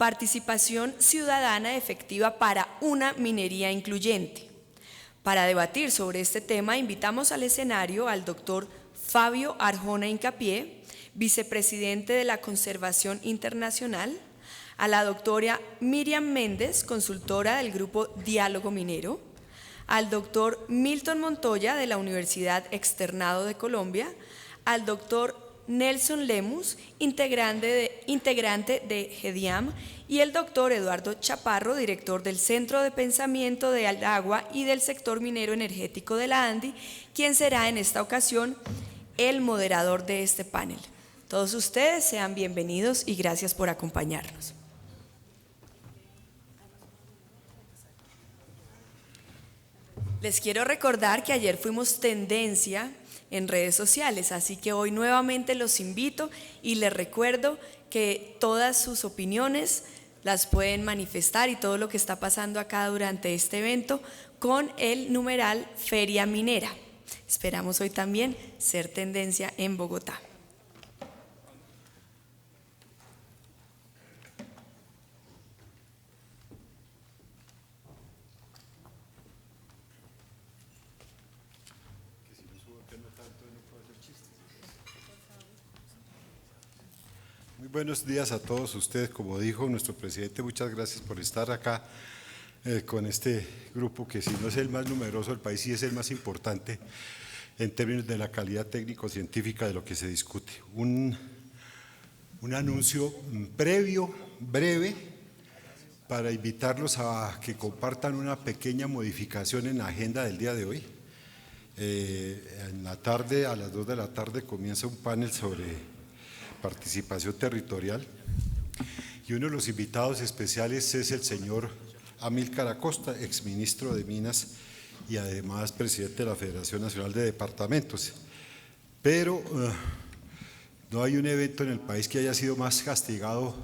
Participación ciudadana efectiva para una minería incluyente. Para debatir sobre este tema, invitamos al escenario al doctor Fabio Arjona Hincapié, vicepresidente de la Conservación Internacional, a la doctora Miriam Méndez, consultora del Grupo Diálogo Minero, al doctor Milton Montoya de la Universidad Externado de Colombia, al doctor Nelson Lemus, integrante de GEDIAM, y el doctor Eduardo Chaparro, director del Centro de Pensamiento del Agua y del Sector Minero Energético de la ANDI, quien será en esta ocasión el moderador de este panel. Todos ustedes sean bienvenidos y gracias por acompañarnos. Les quiero recordar que ayer fuimos tendencia en redes sociales, así que hoy nuevamente los invito y les recuerdo que todas sus opiniones las pueden manifestar y todo lo que está pasando acá durante este evento con el numeral Feria Minera. Esperamos hoy también ser tendencia en Bogotá. Muy buenos días a todos ustedes. Como dijo nuestro presidente, muchas gracias por estar acá con este grupo que, si no es el más numeroso del país, sí es el más importante en términos de la calidad técnico-científica de lo que se discute. Un anuncio previo, breve, para invitarlos a que compartan una pequeña modificación en la agenda del día de hoy. En la tarde, a las 2 de la tarde, comienza un panel sobre participación territorial y uno de los invitados especiales es el señor Amílcar Acosta, exministro de Minas y además presidente de la Federación Nacional de Departamentos. Pero no hay un evento en el país que haya sido más castigado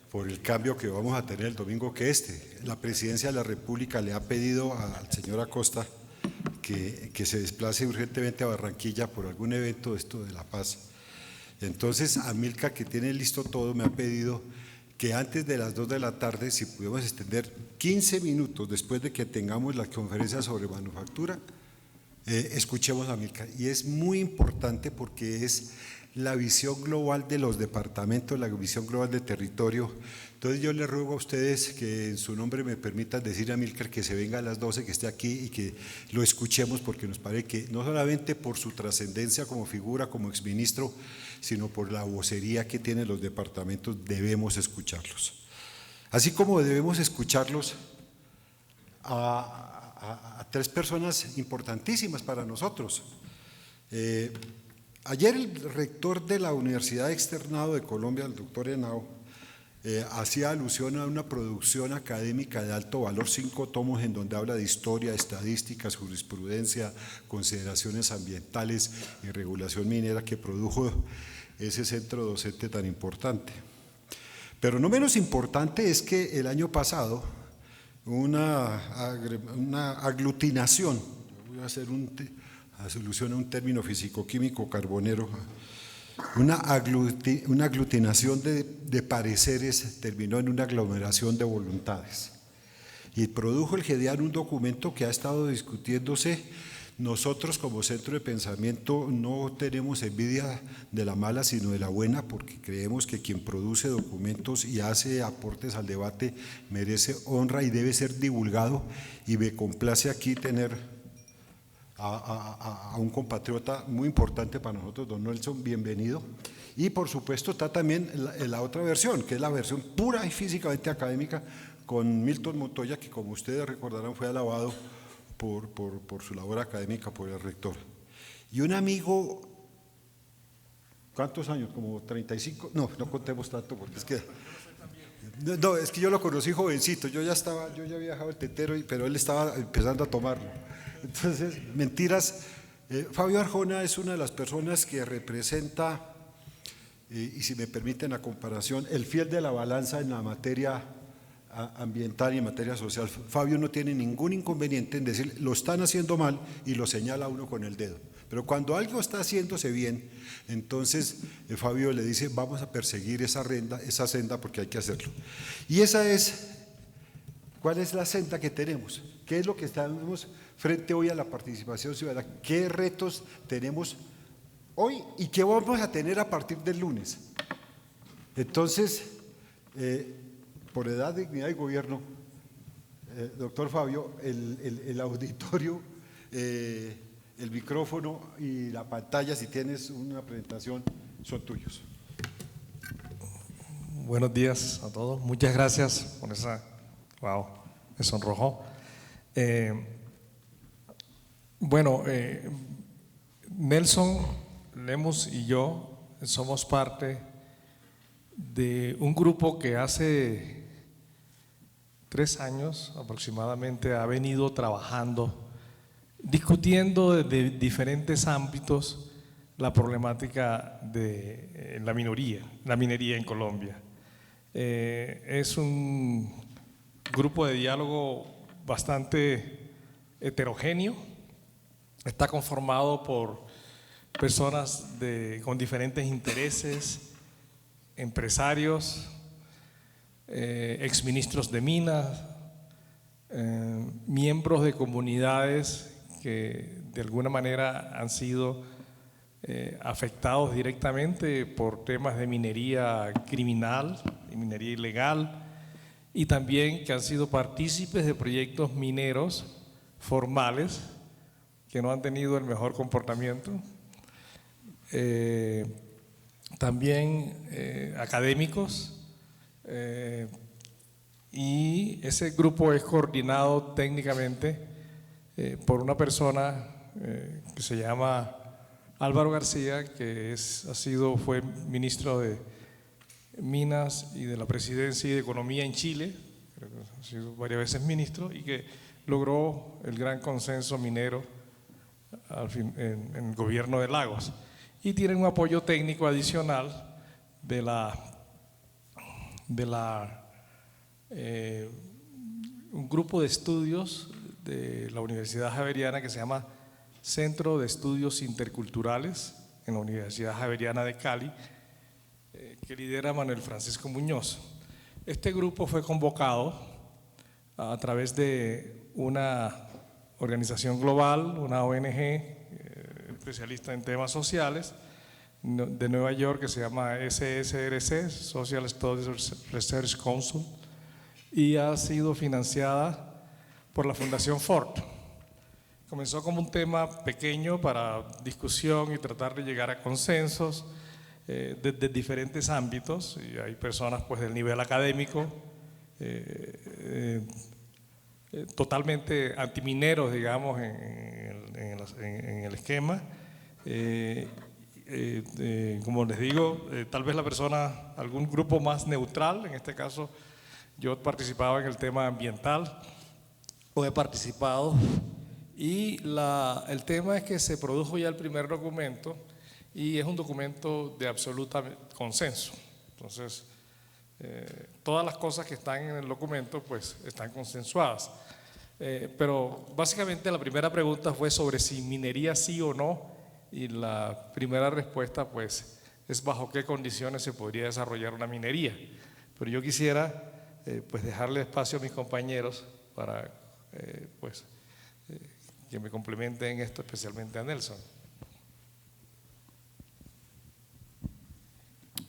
por el cambio que vamos a tener el domingo que este. La Presidencia de la República le ha pedido al señor Acosta que se desplace urgentemente a Barranquilla por algún evento de esto de La Paz. Entonces, Amílcar, que tiene listo todo, me ha pedido que antes de las 2 de la tarde, si pudiéramos extender 15 minutos después de que tengamos la conferencia sobre manufactura, escuchemos a Amílcar. Y es muy importante porque es la visión global de los departamentos, la visión global de territorio. Entonces yo le ruego a ustedes que en su nombre me permitan decir a Amílcar que se venga a las 12, que esté aquí y que lo escuchemos, porque nos parece que no solamente por su trascendencia como figura, como exministro, sino por la vocería que tienen los departamentos, debemos escucharlos. Así como debemos escucharlos a tres personas importantísimas para nosotros. Ayer el rector de la Universidad Externado de Colombia, el doctor Henao, hacía alusión a una producción académica de alto valor, 5 tomos en donde habla de historia, estadísticas, jurisprudencia, consideraciones ambientales y regulación minera que produjo ese centro docente tan importante. Pero no menos importante es que el año pasado una aglutinación, voy a hacer alusión a un término físico-químico carbonero, una aglutinación de pareceres terminó en una aglomeración de voluntades y produjo el GEDIAM un documento que ha estado discutiéndose. Nosotros como centro de pensamiento no tenemos envidia de la mala sino de la buena, porque creemos que quien produce documentos y hace aportes al debate merece honra y debe ser divulgado, y me complace aquí tener a un compatriota muy importante para nosotros, don Nelson, bienvenido. Y por supuesto está también la otra versión, que es la versión pura y físicamente académica, con Milton Montoya, que como ustedes recordarán fue alabado por su labor académica por el rector. Y un amigo, ¿cuántos años? Como 35, no contemos tanto porque es que… No, es que yo lo conocí jovencito, yo ya había dejado el tetero, pero él estaba empezando a tomarlo. Entonces, mentiras. Fabio Arjona es una de las personas que representa, y si me permiten la comparación, el fiel de la balanza en la materia ambiental y en materia social. Fabio no tiene ningún inconveniente en decir, lo están haciendo mal, y lo señala uno con el dedo. Pero cuando algo está haciéndose bien, entonces Fabio le dice, vamos a perseguir esa senda porque hay que hacerlo. Y ¿cuál es la senda que tenemos? ¿Qué es lo que estamos frente hoy a la participación ciudadana? ¿Qué retos tenemos hoy y qué vamos a tener a partir del lunes? Entonces, por edad, dignidad y gobierno, doctor Fabio, el auditorio, el micrófono y la pantalla, si tienes una presentación, son tuyos. Buenos días a todos. Muchas gracias por esa. Wow, me sonrojó. Nelson Lemus y yo somos parte de un grupo que hace 3 años aproximadamente ha venido trabajando, discutiendo desde diferentes ámbitos la problemática de la minería en Colombia. Es un grupo de diálogo bastante heterogéneo, está conformado por personas con diferentes intereses, empresarios, exministros de minas, miembros de comunidades que de alguna manera han sido afectados directamente por temas de minería criminal y minería ilegal, y también que han sido partícipes de proyectos mineros formales que no han tenido el mejor comportamiento. También académicos, y ese grupo es coordinado técnicamente por una persona que se llama Álvaro García, que fue ministro de Minas y de la Presidencia y de Economía en Chile, creo que ha sido varias veces ministro, y que logró el gran consenso minero en el gobierno de Lagos. Y tienen un apoyo técnico adicional un grupo de estudios de la Universidad Javeriana que se llama Centro de Estudios Interculturales en la Universidad Javeriana de Cali, que lidera Manuel Francisco Muñoz. Este grupo fue convocado a través de una organización global, una ONG especialista en temas sociales de Nueva York, que se llama SSRC, Social Studies Research Council, y ha sido financiada por la Fundación Ford. Comenzó como un tema pequeño para discusión y tratar de llegar a consensos desde diferentes ámbitos, y hay personas pues del nivel académico, totalmente antimineros, digamos, en el esquema. Como les digo, tal vez algún grupo más neutral, en este caso yo participaba en el tema ambiental, o he participado, y el tema es que se produjo ya el primer documento, y es un documento de absoluto consenso. Entonces, todas las cosas que están en el documento pues están consensuadas, pero básicamente la primera pregunta fue sobre si minería sí o no, y la primera respuesta pues es bajo qué condiciones se podría desarrollar una minería. Pero yo quisiera pues dejarle espacio a mis compañeros para que me complementen esto, especialmente a Nelson.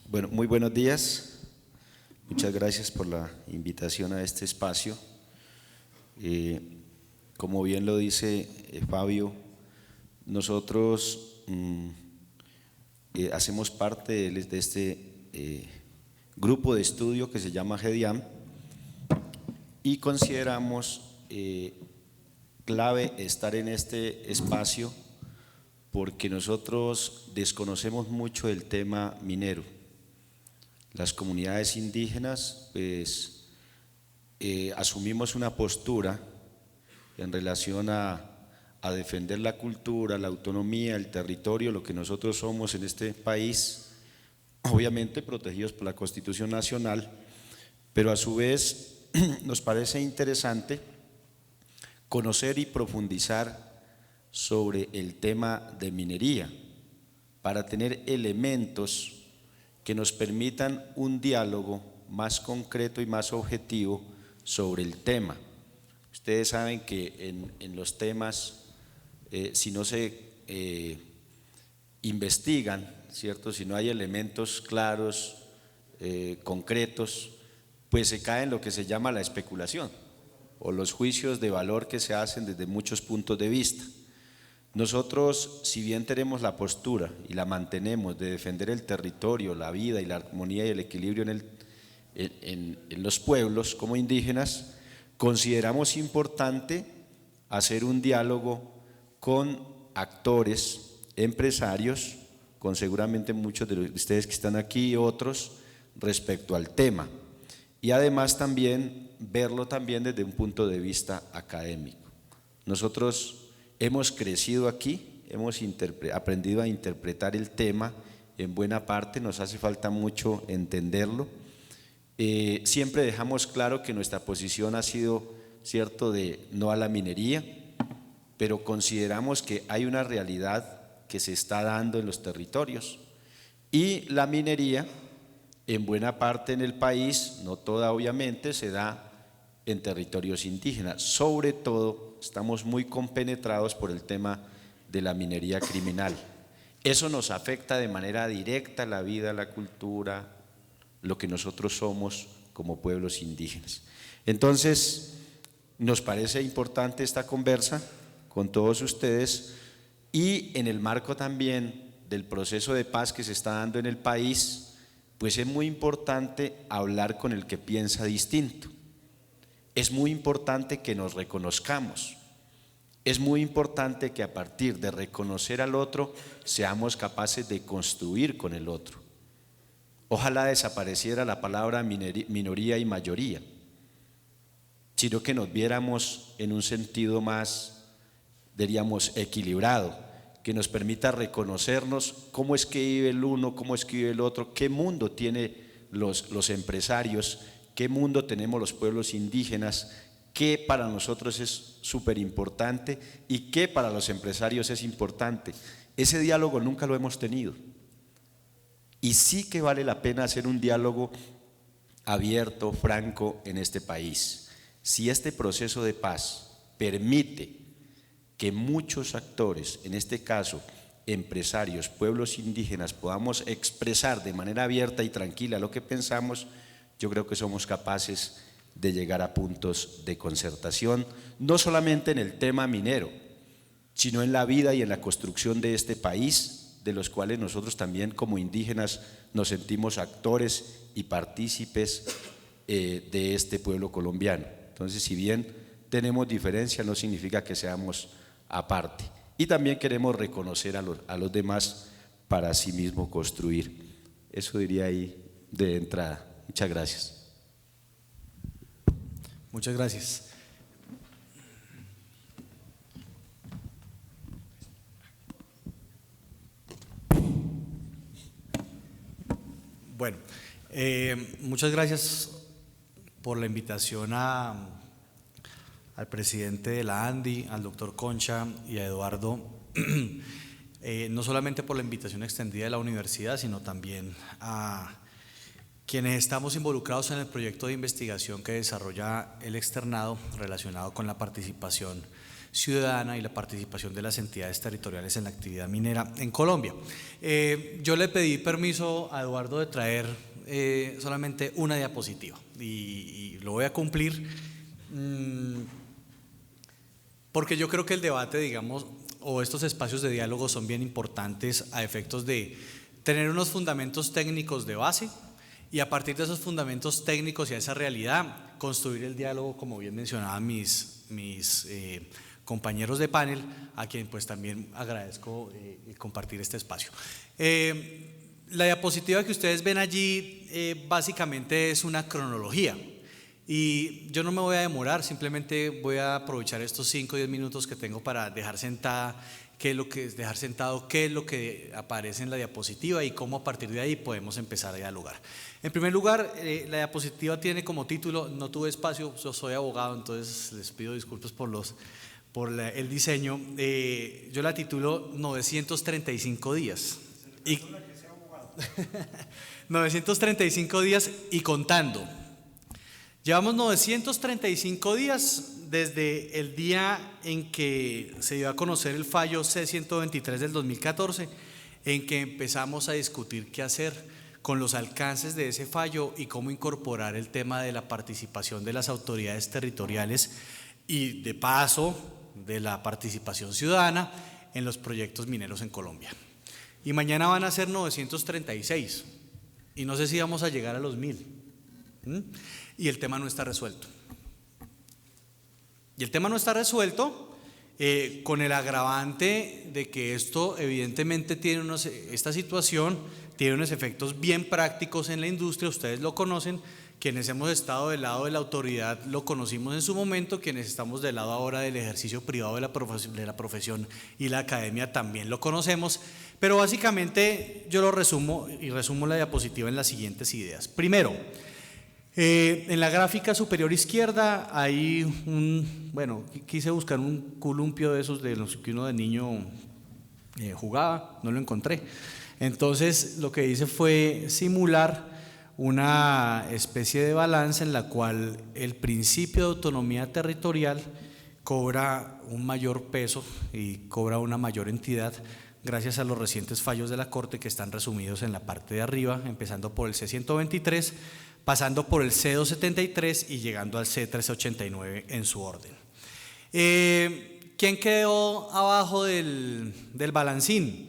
Bueno, muy buenos días. Muchas gracias por la invitación a este espacio. Como bien lo dice Fabio, nosotros hacemos parte de este grupo de estudio que se llama GEDIAM, y consideramos clave estar en este espacio porque nosotros desconocemos mucho el tema minero. Las comunidades indígenas pues asumimos una postura en relación a defender la cultura, la autonomía, el territorio, lo que nosotros somos en este país, obviamente protegidos por la Constitución Nacional, pero a su vez nos parece interesante conocer y profundizar sobre el tema de minería, para tener elementos que nos permitan un diálogo más concreto y más objetivo sobre el tema. Ustedes saben que en los temas, si no se investigan, ¿cierto? Si no hay elementos claros, concretos, pues se cae en lo que se llama la especulación o los juicios de valor que se hacen desde muchos puntos de vista. Nosotros, si bien tenemos la postura y la mantenemos de defender el territorio, la vida y la armonía y el equilibrio en los pueblos como indígenas, consideramos importante hacer un diálogo con actores, empresarios, con seguramente muchos de ustedes que están aquí y otros, respecto al tema. Y además también verlo también desde un punto de vista académico. Nosotros hemos crecido aquí, hemos aprendido a interpretar el tema en buena parte, nos hace falta mucho entenderlo. Siempre dejamos claro que nuestra posición ha sido, cierto, de no a la minería, pero consideramos que hay una realidad que se está dando en los territorios y la minería en buena parte en el país, no toda obviamente, se da en territorios indígenas. Sobre todo estamos muy compenetrados por el tema de la minería criminal. Eso nos afecta de manera directa la vida, la cultura, lo que nosotros somos como pueblos indígenas. Entonces, nos parece importante esta conversa con todos ustedes y en el marco también del proceso de paz que se está dando en el país, pues es muy importante hablar con el que piensa distinto. Es muy importante que nos reconozcamos. Es muy importante que a partir de reconocer al otro seamos capaces de construir con el otro. Ojalá desapareciera la palabra minoría y mayoría, sino que nos viéramos en un sentido más, diríamos, equilibrado, que nos permita reconocernos cómo es que vive el uno, cómo es que vive el otro, qué mundo tiene los empresarios, qué mundo tenemos los pueblos indígenas, qué para nosotros es súper importante y qué para los empresarios es importante. Ese diálogo nunca lo hemos tenido y sí que vale la pena hacer un diálogo abierto, franco en este país. Si este proceso de paz permite que muchos actores, en este caso empresarios, pueblos indígenas, podamos expresar de manera abierta y tranquila lo que pensamos, yo creo que somos capaces de llegar a puntos de concertación, no solamente en el tema minero, sino en la vida y en la construcción de este país, de los cuales nosotros también como indígenas nos sentimos actores y partícipes de este pueblo colombiano. Entonces, si bien tenemos diferencia, no significa que seamos aparte. Y también queremos reconocer a los demás para sí mismo construir. Eso diría ahí de entrada. Muchas gracias. Muchas gracias. Bueno, muchas gracias por la invitación al presidente de la ANDI, al doctor Concha y a Eduardo, no solamente por la invitación extendida de la universidad, sino también a quienes estamos involucrados en el proyecto de investigación que desarrolla el externado relacionado con la participación ciudadana y la participación de las entidades territoriales en la actividad minera en Colombia. Yo le pedí permiso a Eduardo de traer solamente una diapositiva y lo voy a cumplir porque yo creo que el debate, digamos, o estos espacios de diálogo son bien importantes a efectos de tener unos fundamentos técnicos de base y a partir de esos fundamentos técnicos y a esa realidad construir el diálogo, como bien mencionaban mis compañeros de panel, a quien pues también agradezco compartir este espacio. La diapositiva que ustedes ven allí básicamente es una cronología y yo no me voy a demorar, simplemente voy a aprovechar estos 5 o 10 minutos que tengo para dejar sentado qué es lo que aparece en la diapositiva y cómo a partir de ahí podemos empezar a dialogar. En primer lugar, la diapositiva tiene como título, no tuve espacio, yo soy abogado, entonces les pido disculpas por el diseño. Yo la titulo 935 días. Y 935 días y contando. Llevamos 935 días desde el día en que se dio a conocer el fallo C-123 del 2014, en que empezamos a discutir qué hacer con los alcances de ese fallo y cómo incorporar el tema de la participación de las autoridades territoriales y de paso de la participación ciudadana en los proyectos mineros en Colombia. Y mañana van a ser 936 y no sé si vamos a llegar a los 1000. Y el tema no está resuelto. Y el tema no está resuelto con el agravante de que esto evidentemente tiene esta situación tiene unos efectos bien prácticos en la industria, ustedes lo conocen, quienes hemos estado del lado de la autoridad lo conocimos en su momento, quienes estamos del lado ahora del ejercicio privado de la profesión y la academia también lo conocemos, pero básicamente yo lo resumo y resumo la diapositiva en las siguientes ideas. Primero, en la gráfica superior izquierda hay quise buscar un columpio de esos de los que uno de niño jugaba, no lo encontré. Entonces lo que hice fue simular una especie de balanza en la cual el principio de autonomía territorial cobra un mayor peso y cobra una mayor entidad gracias a los recientes fallos de la Corte que están resumidos en la parte de arriba, empezando por el C-123, pasando por el C-273 y llegando al C-389 en su orden. ¿Quién quedó abajo del balancín?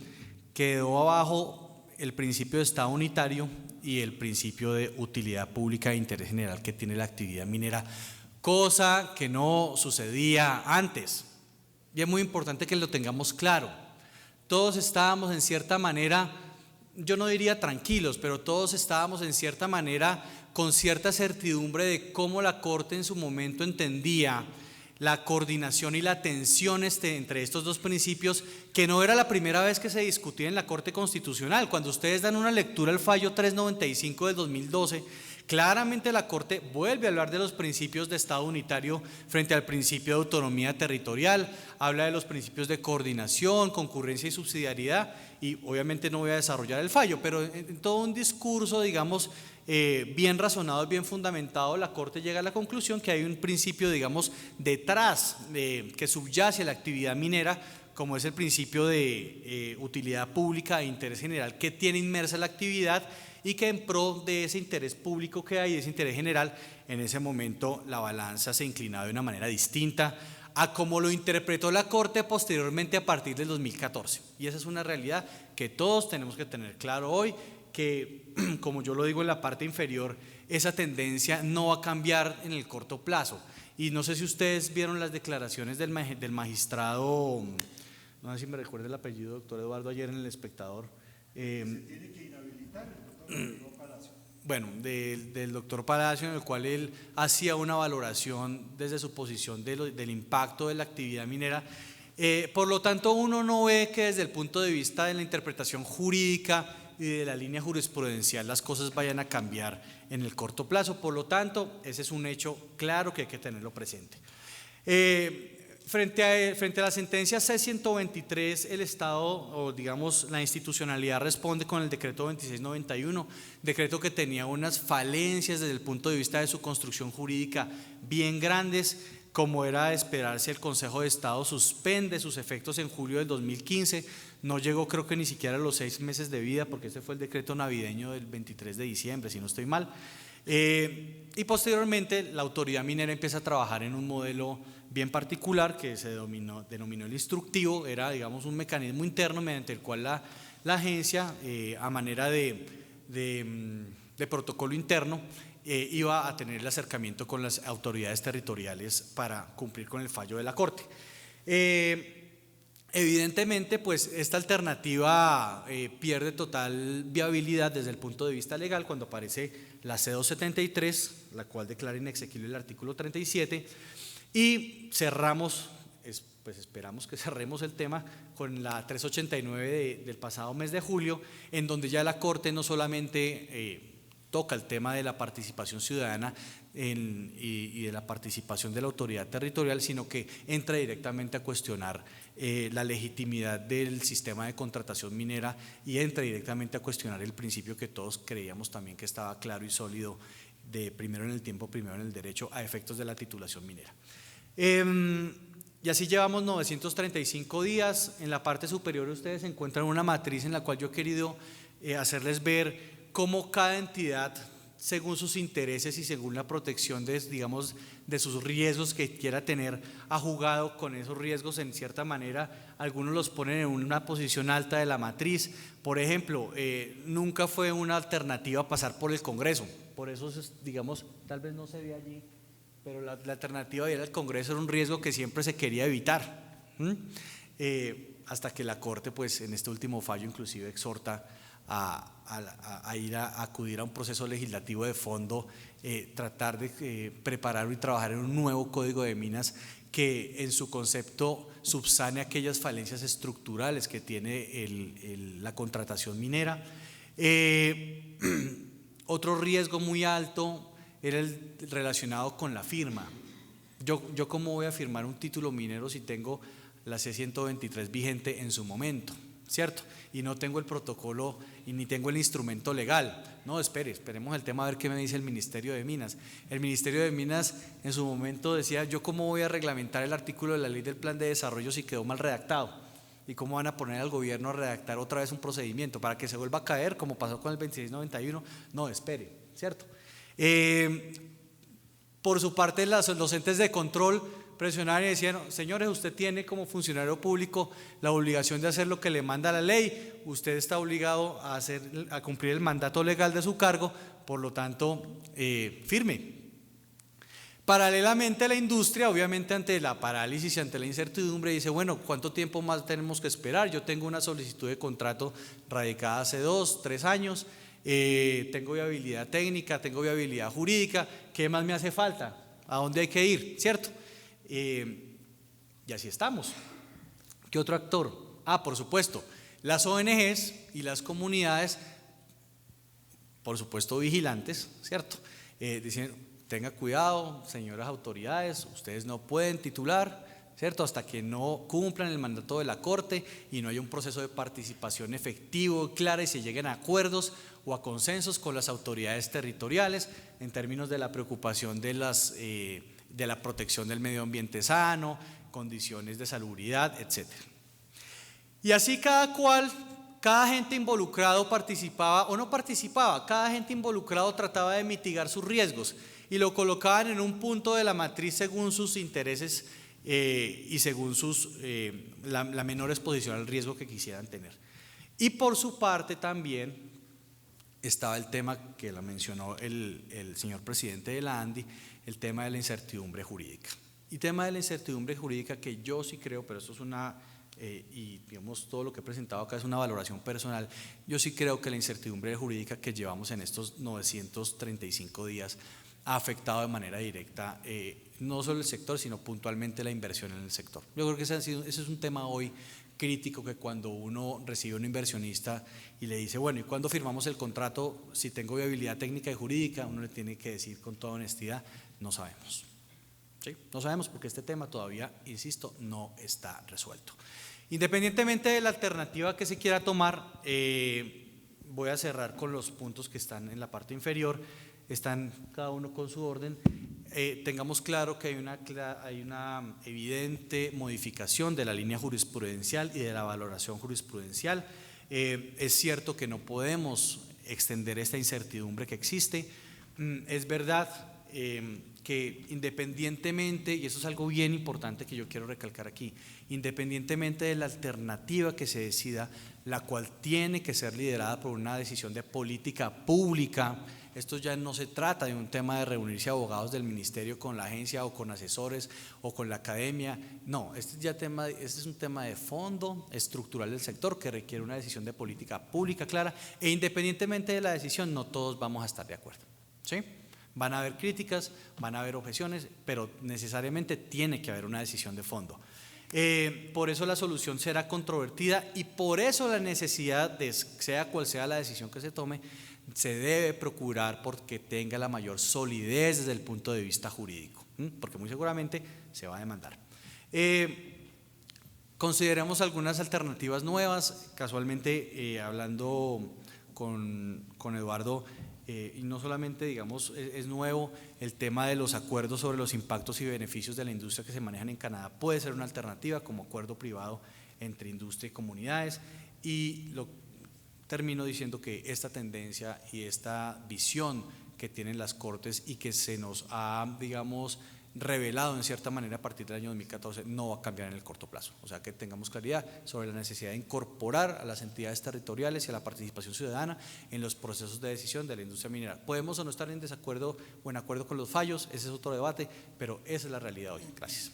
Quedó abajo el principio de Estado unitario y el principio de utilidad pública e interés general que tiene la actividad minera, cosa que no sucedía antes. Y es muy importante que lo tengamos claro. Todos estábamos en cierta manera, yo no diría tranquilos, pero todos estábamos en cierta manera con cierta certidumbre de cómo la Corte en su momento entendía la coordinación y la tensión entre estos dos principios, que no era la primera vez que se discutía en la Corte Constitucional. Cuando ustedes dan una lectura al fallo 395 del 2012, claramente la Corte vuelve a hablar de los principios de Estado unitario frente al principio de autonomía territorial, habla de los principios de coordinación, concurrencia y subsidiariedad, y obviamente no voy a desarrollar el fallo, pero en todo un discurso, digamos, bien razonado y bien fundamentado, la Corte llega a la conclusión que hay un principio, digamos, detrás que subyace a la actividad minera, como es el principio de utilidad pública e interés general que tiene inmersa la actividad, y que en pro de ese interés público que hay, ese interés general, en ese momento la balanza se inclinaba de una manera distinta a como lo interpretó la Corte posteriormente a partir del 2014. Y esa es una realidad que todos tenemos que tener claro hoy, que como yo lo digo en la parte inferior, esa tendencia no va a cambiar en el corto plazo. Y no sé si ustedes vieron las declaraciones del magistrado, no sé si me recuerda el apellido, doctor Eduardo, ayer en El Espectador. Se tiene que inhabilitar el doctor Palacio. Bueno, del doctor Palacio, en el cual él hacía una valoración desde su posición del impacto de la actividad minera. Por lo tanto, uno no ve que desde el punto de vista de la interpretación jurídica y de la línea jurisprudencial las cosas vayan a cambiar en el corto plazo. Por lo tanto, ese es un hecho claro que hay que tenerlo presente. Frente a la sentencia C-123, el Estado, o digamos la institucionalidad, responde con el decreto 2691, decreto que tenía unas falencias desde el punto de vista de su construcción jurídica bien grandes. Como era de esperarse, el Consejo de Estado suspende sus efectos en julio del 2015, no llegó creo que ni siquiera a los 6 meses de vida, porque este fue el decreto navideño del 23 de diciembre, si no estoy mal. Y posteriormente la autoridad minera empieza a trabajar en un modelo bien particular que se denominó el instructivo. Era, digamos, un mecanismo interno mediante el cual la agencia, a manera de protocolo interno, iba a tener el acercamiento con las autoridades territoriales para cumplir con el fallo de la Corte. Evidentemente, pues esta alternativa pierde total viabilidad desde el punto de vista legal cuando aparece la C-273, la cual declara inexequible el artículo 37, y cerramos, pues esperamos que cerremos el tema con la 389 del pasado mes de julio, en donde ya la Corte no solamente toca el tema de la participación ciudadana, y de la participación de la autoridad territorial, sino que entra directamente a cuestionar la legitimidad del sistema de contratación minera y entra directamente a cuestionar el principio que todos creíamos también que estaba claro y sólido de primero en el tiempo, primero en el derecho a efectos de la titulación minera. Y así llevamos 935 días. En la parte superior ustedes encuentran una matriz en la cual yo he querido hacerles ver cómo cada entidad, según sus intereses y según la protección de, digamos, de sus riesgos que quiera tener, ha jugado con esos riesgos en cierta manera. Algunos los ponen en una posición alta de la matriz. Por ejemplo, nunca fue una alternativa pasar por el Congreso. Por eso, digamos, tal vez no se ve allí, pero la alternativa de ir al Congreso era un riesgo que siempre se quería evitar. Hasta que la Corte, pues en este último fallo, inclusive exhorta a ir a acudir a un proceso legislativo de fondo, tratar de preparar y trabajar en un nuevo código de minas que en su concepto subsane aquellas falencias estructurales que tiene la contratación minera. Otro riesgo muy alto era el relacionado con la firma. Yo cómo voy a firmar un título minero si tengo la C-123 vigente en su momento, ¿cierto? Y no tengo el protocolo y ni tengo el instrumento legal. No, esperemos el tema a ver qué me dice el Ministerio de Minas. El Ministerio de Minas en su momento decía, yo cómo voy a reglamentar el artículo de la ley del plan de desarrollo si quedó mal redactado, y cómo van a poner al gobierno a redactar otra vez un procedimiento para que se vuelva a caer como pasó con el 2691. No, espere, ¿cierto? Por su parte los entes de control presionaron y decían, señores, usted tiene como funcionario público la obligación de hacer lo que le manda la ley, usted está obligado a cumplir el mandato legal de su cargo, por lo tanto, firme. Paralelamente, la industria, obviamente ante la parálisis y ante la incertidumbre, dice, bueno, ¿cuánto tiempo más tenemos que esperar? Yo tengo una solicitud de contrato radicada hace 2, 3 años, tengo viabilidad técnica, tengo viabilidad jurídica, ¿qué más me hace falta? ¿A dónde hay que ir? ¿Cierto? Y así estamos. ¿Qué otro actor? Por supuesto, las ONGs y las comunidades, por supuesto vigilantes, ¿cierto? Dicen, tenga cuidado, señoras autoridades, ustedes no pueden titular, ¿cierto? Hasta que no cumplan el mandato de la Corte y no haya un proceso de participación efectivo, clara, y se lleguen a acuerdos o a consensos con las autoridades territoriales en términos de la preocupación de la protección del medio ambiente sano, condiciones de salubridad, etc. Y así cada gente involucrado participaba o no participaba, cada gente involucrado trataba de mitigar sus riesgos y lo colocaban en un punto de la matriz según sus intereses y según la menor exposición al riesgo que quisieran tener. Y por su parte también estaba el tema que la mencionó el señor presidente de la ANDI, el tema de la incertidumbre jurídica. Y tema de la incertidumbre jurídica que yo sí creo, pero esto es y digamos todo lo que he presentado acá es una valoración personal, yo sí creo que la incertidumbre jurídica que llevamos en estos 935 días ha afectado de manera directa no solo el sector, sino puntualmente la inversión en el sector. Yo creo que ese es un tema hoy crítico, que cuando uno recibe a un inversionista y le dice, bueno, ¿y cuándo firmamos el contrato? Si tengo viabilidad técnica y jurídica, uno le tiene que decir con toda honestidad, no sabemos. ¿Sí? No sabemos porque este tema todavía, insisto, no está resuelto. Independientemente de la alternativa que se quiera tomar, voy a cerrar con los puntos que están en la parte inferior, están cada uno con su orden. Tengamos claro que hay una evidente modificación de la línea jurisprudencial y de la valoración jurisprudencial. Es cierto que no podemos extender esta incertidumbre que existe. Es verdad que independientemente, y eso es algo bien importante que yo quiero recalcar aquí, independientemente de la alternativa que se decida, la cual tiene que ser liderada por una decisión de política pública. Esto ya no se trata de un tema de reunirse abogados del ministerio con la agencia o con asesores o con la academia. No, este es un tema de fondo estructural del sector que requiere una decisión de política pública clara, e independientemente de la decisión no todos vamos a estar de acuerdo, ¿sí? Van a haber críticas, van a haber objeciones, pero necesariamente tiene que haber una decisión de fondo. Por eso la solución será controvertida y por eso la necesidad de, sea cual sea la decisión que se tome, se debe procurar porque tenga la mayor solidez desde el punto de vista jurídico, porque muy seguramente se va a demandar. Consideramos algunas alternativas nuevas, casualmente hablando con Eduardo, y no solamente, digamos, es nuevo el tema de los acuerdos sobre los impactos y beneficios de la industria que se manejan en Canadá, puede ser una alternativa como acuerdo privado entre industria y comunidades, y termino diciendo que esta tendencia y esta visión que tienen las Cortes y que se nos ha, digamos, revelado en cierta manera a partir del año 2014 no va a cambiar en el corto plazo, o sea que tengamos claridad sobre la necesidad de incorporar a las entidades territoriales y a la participación ciudadana en los procesos de decisión de la industria minera. Podemos o no estar en desacuerdo o en acuerdo con los fallos, ese es otro debate, pero esa es la realidad hoy. Gracias.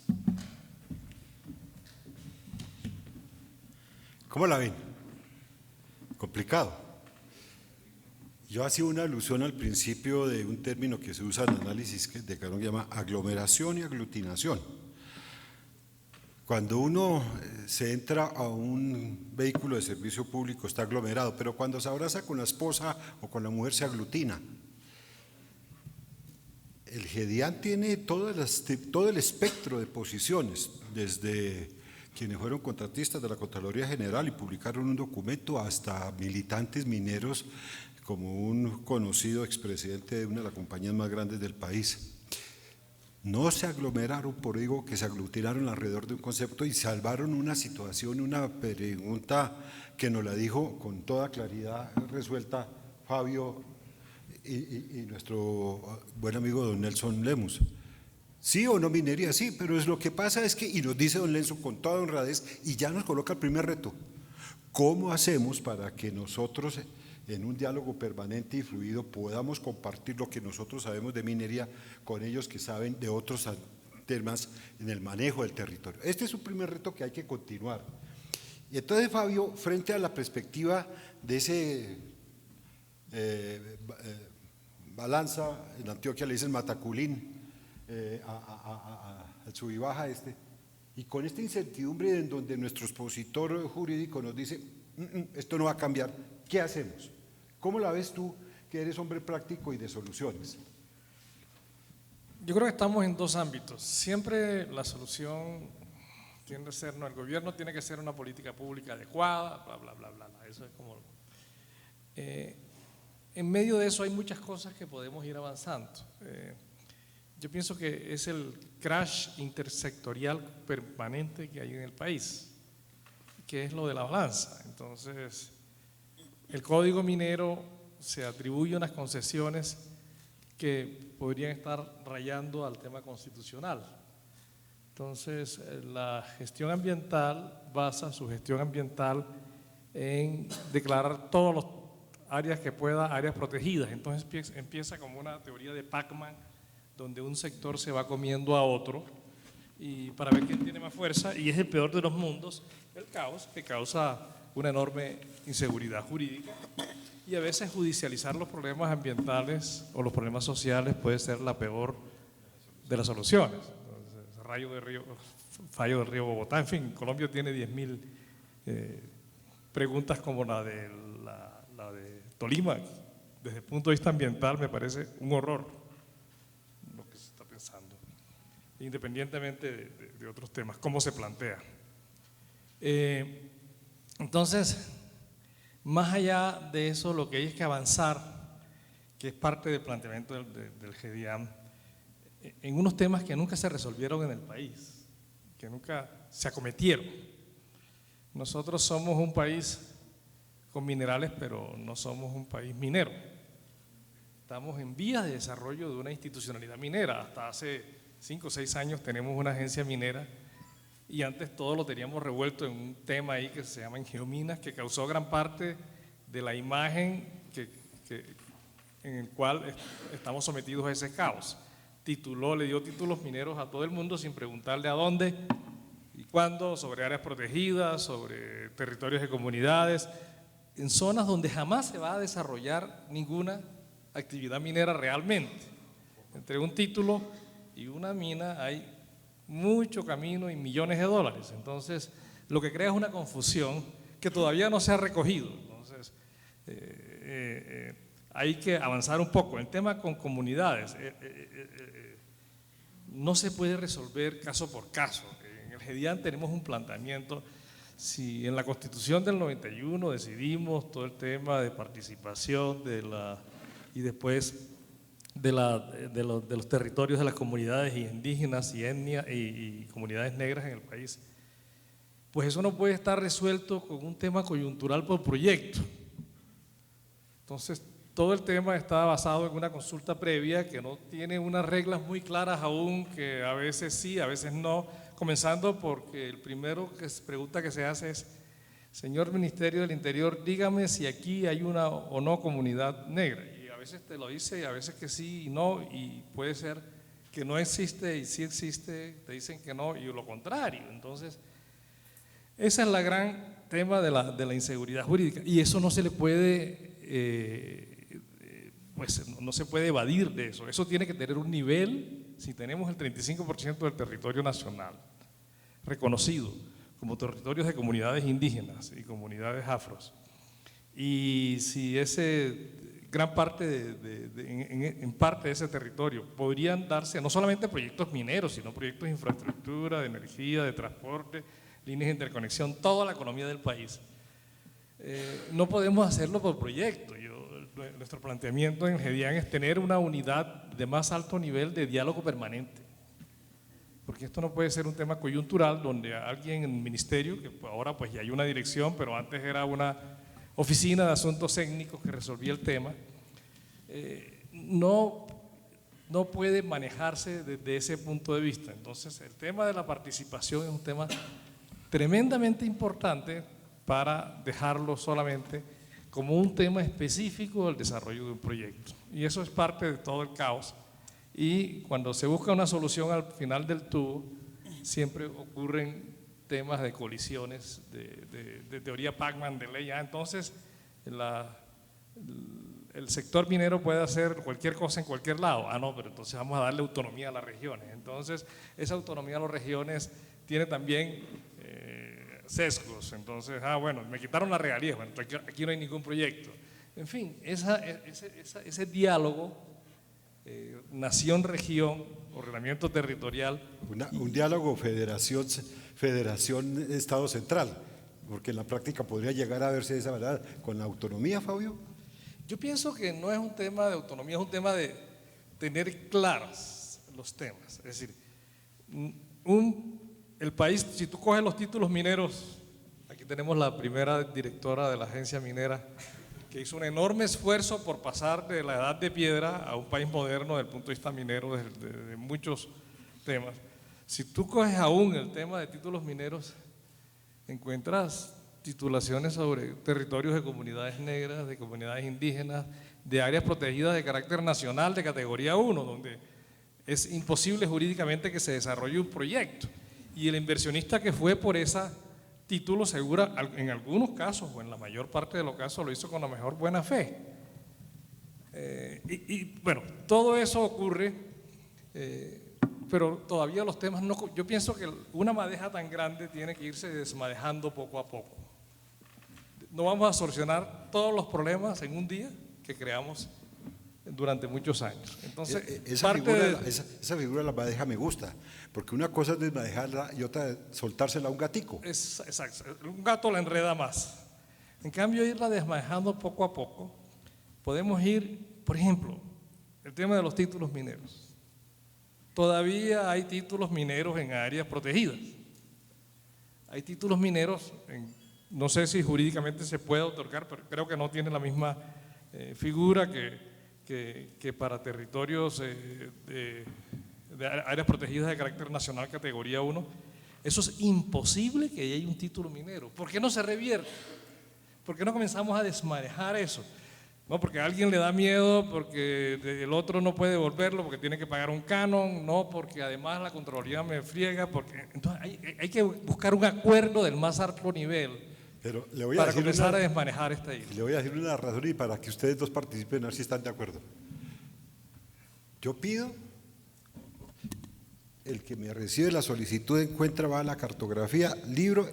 ¿Cómo la ven? Complicado. Yo hacía una alusión al principio de un término que se usa en análisis de Canón que se llama aglomeración y aglutinación. Cuando uno se entra a un vehículo de servicio público está aglomerado, pero cuando se abraza con la esposa o con la mujer se aglutina. El GEDIAN tiene todo el espectro de posiciones, desde quienes fueron contratistas de la Contraloría General y publicaron un documento hasta militantes mineros como un conocido expresidente de una de las compañías más grandes del país. No se aglomeraron, por digo que se aglutinaron alrededor de un concepto y salvaron una situación, una pregunta que nos la dijo con toda claridad resuelta Fabio y nuestro buen amigo don Nelson Lemus. ¿Sí o no minería? Sí, pero lo que pasa es que, y nos dice don Nelson con toda honradez, y ya nos coloca el primer reto, ¿cómo hacemos para que nosotros en un diálogo permanente y fluido podamos compartir lo que nosotros sabemos de minería con ellos que saben de otros temas en el manejo del territorio? Este es un primer reto que hay que continuar. Y entonces, Fabio, frente a la perspectiva de ese balanza, en Antioquia le dicen mataculín, al sub y baja y con esta incertidumbre en donde nuestro expositor jurídico nos dice, esto no va a cambiar, ¿qué hacemos? ¿Cómo la ves tú, que eres hombre práctico y de soluciones? Yo creo que estamos en dos ámbitos. Siempre la solución tiende a ser, no, el gobierno tiene que hacer una política pública adecuada, bla, bla, bla, bla, bla. Eso es como… en medio de eso hay muchas cosas que podemos ir avanzando. Yo pienso que es el crash intersectorial permanente que hay en el país, que es lo de la balanza. Entonces, el Código Minero se atribuye unas concesiones que podrían estar rayando al tema constitucional. Entonces, la gestión ambiental basa su gestión ambiental en declarar todas las áreas que pueda, áreas protegidas. Entonces empieza como una teoría de Pac-Man, donde un sector se va comiendo a otro y para ver quién tiene más fuerza, y es el peor de los mundos, el caos, que causa una enorme inseguridad jurídica, y a veces judicializar los problemas ambientales o los problemas sociales puede ser la peor de las soluciones. Entonces, fallo del río Bogotá, en fin, Colombia tiene 10.000 preguntas como la de Tolima. Desde el punto de vista ambiental me parece un horror lo que se está pensando, independientemente de otros temas, cómo se plantea. Entonces, más allá de eso, lo que hay es que avanzar, que es parte del planteamiento del GEDIAN, en unos temas que nunca se resolvieron en el país, que nunca se acometieron. Nosotros somos un país con minerales, pero no somos un país minero. Estamos en vías de desarrollo de una institucionalidad minera. Hasta hace 5 o 6 años tenemos una agencia minera y antes todo lo teníamos revuelto en un tema ahí que se llama Geominas, que causó gran parte de la imagen en el cual estamos sometidos a ese caos. Le dio títulos mineros a todo el mundo sin preguntarle a dónde y cuándo, sobre áreas protegidas, sobre territorios de comunidades, en zonas donde jamás se va a desarrollar ninguna actividad minera realmente. Entre un título y una mina hay mucho camino y millones de dólares. Entonces, lo que crea es una confusión que todavía no se ha recogido. Entonces, hay que avanzar un poco. El tema con comunidades no se puede resolver caso por caso. En el GEDIAN tenemos un planteamiento. Si en la Constitución del 91 decidimos todo el tema de participación y después de los territorios de las comunidades indígenas y etnias y comunidades negras en el país, pues eso no puede estar resuelto con un tema coyuntural por proyecto. Entonces, todo el tema está basado en una consulta previa que no tiene unas reglas muy claras aún, que a veces sí, a veces no, comenzando porque el primero pregunta que se hace es: señor Ministerio del Interior, dígame si aquí hay una o no comunidad negra. Y a veces te lo dice, y a veces que sí y no, y puede ser que no existe y sí existe, te dicen que no, y lo contrario. Entonces, ese es el gran tema de la inseguridad jurídica, y eso no se le puede, pues no se puede evadir de eso. Eso tiene que tener un nivel. Si tenemos el 35% del territorio nacional reconocido como territorios de comunidades indígenas y comunidades afros, y si gran parte en parte de ese territorio podrían darse no solamente proyectos mineros, sino proyectos de infraestructura, de energía, de transporte, líneas de interconexión, toda la economía del país. No podemos hacerlo por proyecto. Nuestro planteamiento en GEDIAN es tener una unidad de más alto nivel de diálogo permanente, porque esto no puede ser un tema coyuntural donde alguien en el ministerio, que ahora pues ya hay una dirección, pero antes era una oficina de asuntos técnicos que resolvía el tema, no puede manejarse desde ese punto de vista. Entonces, el tema de la participación es un tema tremendamente importante para dejarlo solamente como un tema específico del desarrollo de un proyecto. Y eso es parte de todo el caos. Y cuando se busca una solución al final del tubo, siempre ocurren temas de colisiones, de teoría Pacman, de ley. Entonces, el sector minero puede hacer cualquier cosa en cualquier lado. No, pero entonces vamos a darle autonomía a las regiones. Entonces, esa autonomía a las regiones tiene también sesgos. Entonces, bueno, me quitaron las regalías, bueno, aquí no hay ningún proyecto. En fin, ese diálogo, nación-región, ordenamiento territorial. Un diálogo federación-estado central, porque en la práctica podría llegar a verse de esa manera con la autonomía, Fabio. Yo pienso que no es un tema de autonomía, es un tema de tener claros los temas. Es decir, el país, si tú coges los títulos mineros, aquí tenemos la primera directora de la agencia minera, que hizo un enorme esfuerzo por pasar de la edad de piedra a un país moderno desde el punto de vista minero, de muchos temas. Si tú coges aún el tema de títulos mineros, encuentras titulaciones sobre territorios de comunidades negras, de comunidades indígenas, de áreas protegidas de carácter nacional de categoría 1, donde es imposible jurídicamente que se desarrolle un proyecto. Y el inversionista que fue por ese título segura, en algunos casos o en la mayor parte de los casos, lo hizo con la mejor buena fe. Bueno, todo eso ocurre, pero todavía los temas no. Yo pienso que una madeja tan grande tiene que irse desmadejando poco a poco. No vamos a solucionar todos los problemas en un día que creamos durante muchos años. Entonces, esa figura de la madeja me gusta, porque una cosa es desmadejarla y otra es soltársela a un gatico. Exacto, un gato la enreda más. En cambio, irla desmadejando poco a poco, podemos ir, por ejemplo, el tema de los títulos mineros. Todavía hay títulos mineros en áreas protegidas. Hay títulos mineros, no sé si jurídicamente se puede otorgar, pero creo que no tiene la misma figura que para territorios de áreas protegidas de carácter nacional categoría 1. Eso es imposible que haya un título minero. ¿Por qué no se revierte? ¿Por qué no comenzamos a desmadejar eso? No, porque a alguien le da miedo, porque el otro no puede devolverlo, porque tiene que pagar un canon, no, porque además la Contraloría me friega, porque entonces hay que buscar un acuerdo del más alto nivel. Pero le voy para comenzar a desmanejar esta idea. Le voy a decir una razón y para que ustedes dos participen a ver si están de acuerdo. Yo pido, el que me recibe la solicitud encuentra, va a la cartografía, libro,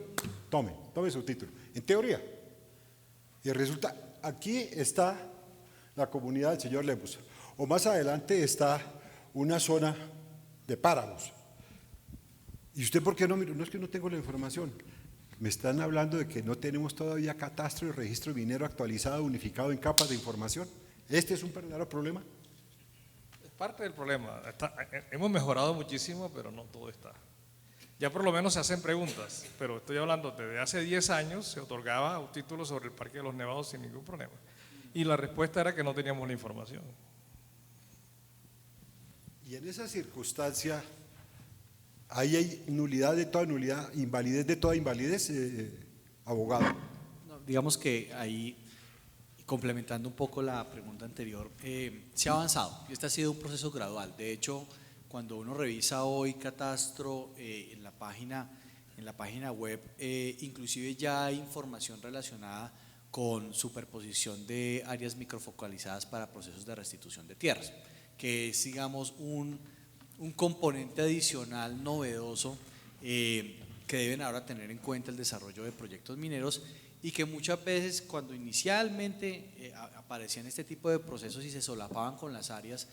tome su título, en teoría. Y resulta, aquí está la comunidad del señor Lemus. O más adelante está una zona de páramos. ¿Y usted por qué no miró? No, es que no tengo la información. Me están hablando de que no tenemos todavía catastro y registro minero actualizado, unificado en capas de información. ¿Este es un verdadero problema? Es parte del problema. Hemos mejorado muchísimo, pero no todo está. Ya por lo menos se hacen preguntas, pero estoy hablando desde hace 10 años se otorgaba un título sobre el Parque de los Nevados sin ningún problema. Y la respuesta era que no teníamos la información. Y en esa circunstancia, ¿ahí hay nulidad de toda nulidad, invalidez de toda invalidez, abogado? No, digamos que ahí, complementando un poco la pregunta anterior, se ha avanzado y este ha sido un proceso gradual. De hecho, cuando uno revisa hoy Catastro en la página web, inclusive ya hay información relacionada con superposición de áreas microfocalizadas para procesos de restitución de tierras, que es, digamos, un componente adicional novedoso que deben ahora tener en cuenta el desarrollo de proyectos mineros y que muchas veces cuando inicialmente aparecían este tipo de procesos y se solapaban con las áreas,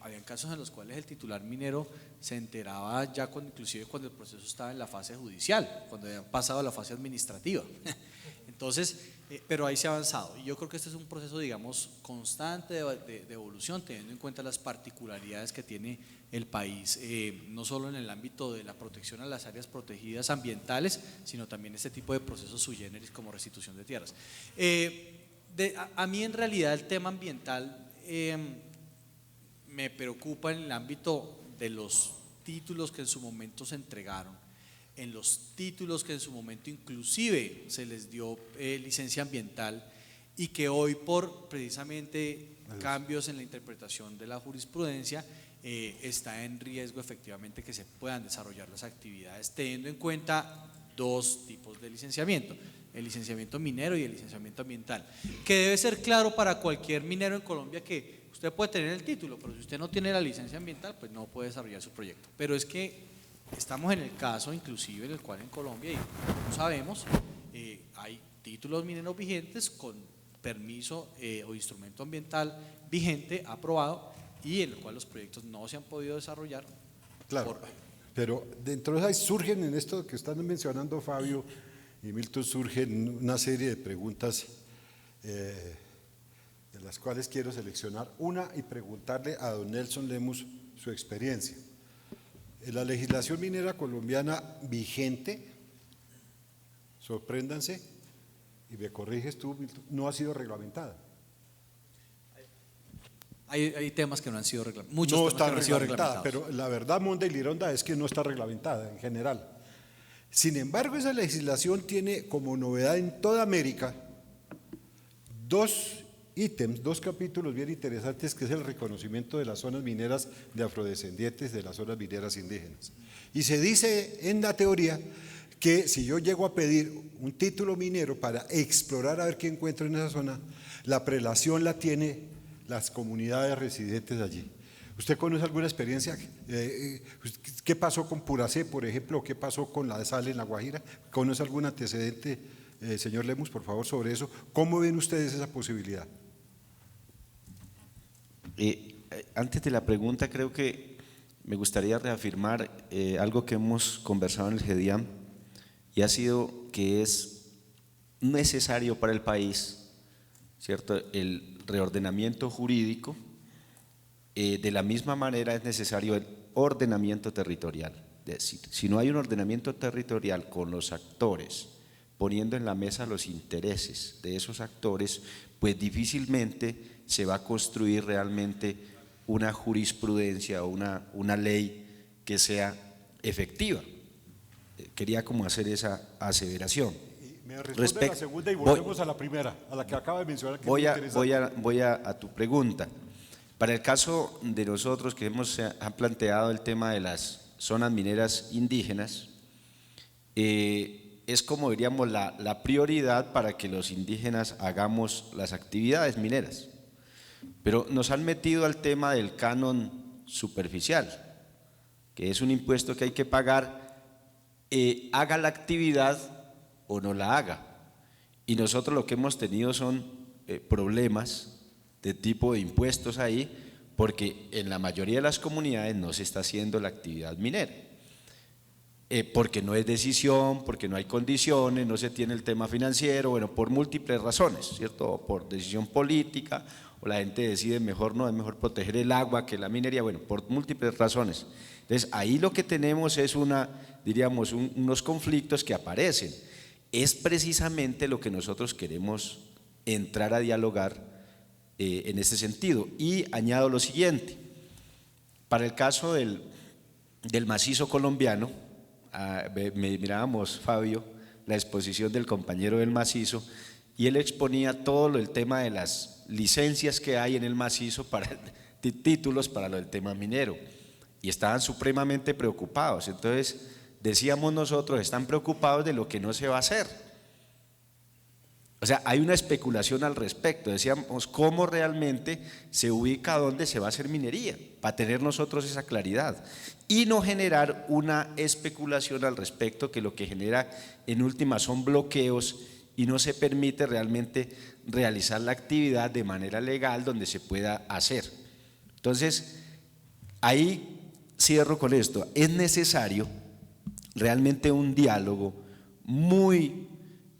habían casos en los cuales el titular minero se enteraba ya inclusive cuando el proceso estaba en la fase judicial, cuando habían pasado a la fase administrativa. Entonces, pero ahí se ha avanzado y yo creo que este es un proceso, digamos, constante de evolución, teniendo en cuenta las particularidades que tiene el país, no solo en el ámbito de la protección a las áreas protegidas ambientales, sino también este tipo de procesos sui generis como restitución de tierras. A mí en realidad el tema ambiental me preocupa en el ámbito de los títulos que en su momento se entregaron, en los títulos que en su momento inclusive se les dio licencia ambiental y que hoy por precisamente cambios en la interpretación de la jurisprudencia está en riesgo efectivamente que se puedan desarrollar las actividades teniendo en cuenta dos tipos de licenciamiento, el licenciamiento minero y el licenciamiento ambiental, que debe ser claro para cualquier minero en Colombia que usted puede tener el título, pero si usted no tiene la licencia ambiental, pues no puede desarrollar su proyecto. Pero es que estamos en el caso inclusive en el cual en Colombia, y como sabemos, hay títulos mineros vigentes con permiso o instrumento ambiental vigente, aprobado, y en el cual los proyectos no se han podido desarrollar. Claro, pero dentro de esas surgen en esto que están mencionando Fabio y Milton, surgen una serie de preguntas de las cuales quiero seleccionar una y preguntarle a don Nelson Lemus su experiencia. La legislación minera colombiana vigente, sorpréndanse, y me corriges tú, Milton, no ha sido reglamentada. Hay temas que no han sido reglamentados, muchos no temas que no han sido reglamentada, reglamentados. pero la verdad, Monda y Lironda, es que no está reglamentada en general. Sin embargo, esa legislación tiene como novedad en toda América dos ítems, dos capítulos bien interesantes, que es el reconocimiento de las zonas mineras de afrodescendientes, de las zonas mineras indígenas. Y se dice en la teoría que si yo llego a pedir un título minero para explorar a ver qué encuentro en esa zona, la prelación la tiene las comunidades residentes allí. ¿Usted conoce alguna experiencia? ¿Qué pasó con Puracé, por ejemplo? ¿Qué pasó con la sal en La Guajira? ¿Conoce algún antecedente, señor Lemus, por favor, sobre eso? ¿Cómo ven ustedes esa posibilidad? Antes de la pregunta, creo que me gustaría reafirmar algo que hemos conversado en el GEDIAM y ha sido que es necesario para el país, ¿cierto?, el reordenamiento jurídico. De la misma manera es necesario el ordenamiento territorial. Es decir, si no hay un ordenamiento territorial con los actores, poniendo en la mesa los intereses de esos actores, pues difícilmente se va a construir realmente una jurisprudencia o una ley que sea efectiva. Quería como hacer esa aseveración. Me responde la segunda y volvemos a la primera, a la que acaba de mencionar. Que voy a tu pregunta. Para el caso de nosotros que han planteado el tema de las zonas mineras indígenas, es como diríamos la prioridad para que los indígenas hagamos las actividades mineras. Pero nos han metido al tema del canon superficial, que es un impuesto que hay que pagar, haga la actividad o no la haga. Y nosotros lo que hemos tenido son problemas de tipo de impuestos ahí, porque en la mayoría de las comunidades no se está haciendo la actividad minera, porque no es decisión, porque no hay condiciones, no se tiene el tema financiero, bueno, por múltiples razones, ¿cierto? O por decisión política, o la gente decide mejor no, es mejor proteger el agua que la minería, bueno, por múltiples razones. Entonces, ahí lo que tenemos es diríamos, unos conflictos que aparecen. Es precisamente lo que nosotros queremos entrar a dialogar en este sentido. Y añado lo siguiente, para el caso del macizo colombiano, mirábamos, Fabio, la exposición del compañero del macizo, y él exponía todo el tema de las licencias que hay en el macizo para títulos para lo del tema minero, y estaban supremamente preocupados. Entonces decíamos nosotros, están preocupados de lo que no se va a hacer. O sea, hay una especulación al respecto. Decíamos, ¿cómo realmente se ubica dónde se va a hacer minería? Para tener nosotros esa claridad y no generar una especulación al respecto, que lo que genera en última son bloqueos y no se permite realmente realizar la actividad de manera legal donde se pueda hacer. Entonces, ahí cierro con esto. Es necesario realmente un diálogo muy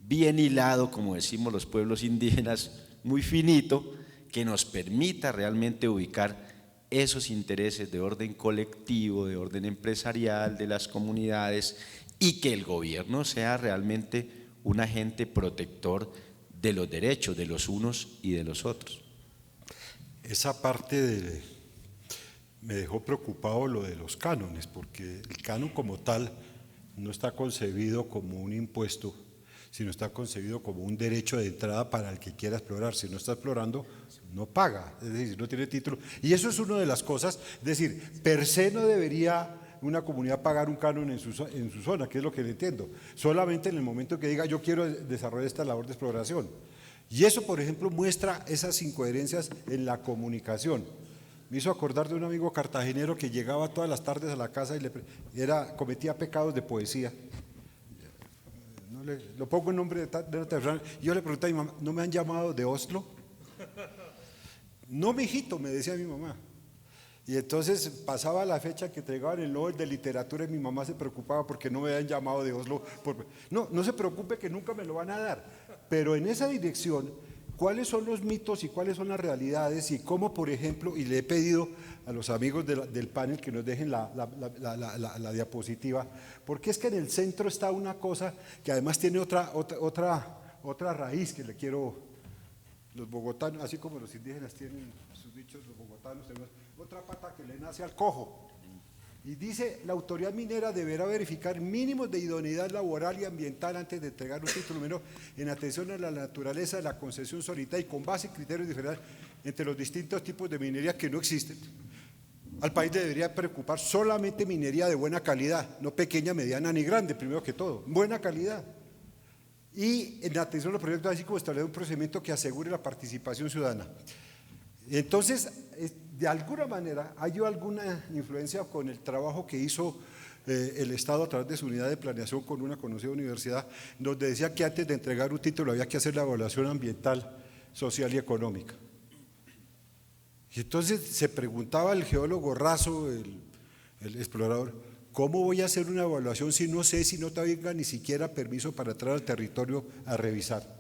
bien hilado, como decimos los pueblos indígenas, muy finito, que nos permita realmente ubicar esos intereses de orden colectivo, de orden empresarial, de las comunidades, y que el gobierno sea realmente un agente protector de los derechos de los unos y de los otros. Esa parte me dejó preocupado lo de los cánones, porque el canon como tal no está concebido como un impuesto, sino está concebido como un derecho de entrada para el que quiera explorar. Si no está explorando, no paga, es decir, si no tiene título. Y eso es una de las cosas, es decir, per se no debería una comunidad pagar un canon en su zona, que es lo que le entiendo, solamente en el momento que diga yo quiero desarrollar esta labor de exploración. Y eso, por ejemplo, muestra esas incoherencias en la comunicación. Me hizo acordar de un amigo cartagenero que llegaba todas las tardes a la casa y cometía pecados de poesía. Lo pongo en nombre de una persona. Yo le pregunté a mi mamá, ¿no me han llamado de Oslo? No, mijito, me decía mi mamá. Y entonces pasaba la fecha que entregaban el Nobel de Literatura y mi mamá se preocupaba porque no me habían llamado de Oslo. No se preocupe que nunca me lo van a dar. Pero en esa dirección, ¿cuáles son los mitos y cuáles son las realidades? Y cómo, por ejemplo, y le he pedido a los amigos del panel que nos dejen la diapositiva, porque es que en el centro está una cosa que además tiene otra raíz que le quiero, los bogotanos, así como los indígenas tienen sus dichos, los bogotanos tenemos otra pata que le nace al cojo. Y dice, la autoridad minera deberá verificar mínimos de idoneidad laboral y ambiental antes de entregar un título minero en atención a la naturaleza de la concesión solitaria y con base en criterios diferentes entre los distintos tipos de minería que no existen. Al país debería preocupar solamente minería de buena calidad, no pequeña, mediana ni grande, primero que todo, buena calidad. Y en atención a los proyectos, así como establecer un procedimiento que asegure la participación ciudadana. Entonces, de alguna manera, hay alguna influencia con el trabajo que hizo el Estado a través de su unidad de planeación con una conocida universidad, donde decía que antes de entregar un título había que hacer la evaluación ambiental, social y económica. Y entonces se preguntaba el geólogo Razo, el explorador, ¿cómo voy a hacer una evaluación si no sé, si no tenga ni siquiera permiso para entrar al territorio a revisar?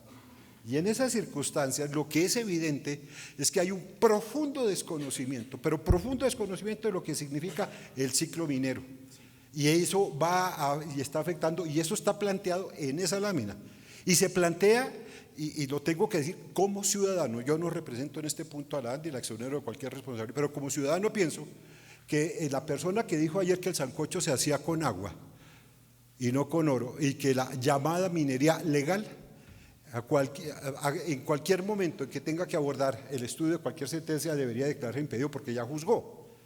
Y en esas circunstancias lo que es evidente es que hay un profundo desconocimiento, pero profundo desconocimiento de lo que significa el ciclo minero. Y eso y está afectando, y eso está planteado en esa lámina. Y se plantea, y lo tengo que decir, como ciudadano, yo no represento en este punto a la ANDI, el accionero de cualquier responsabilidad, pero como ciudadano pienso que la persona que dijo ayer que el sancocho se hacía con agua y no con oro, y que la llamada minería legal, en cualquier momento en que tenga que abordar el estudio de cualquier sentencia debería declararse impedido porque ya juzgó.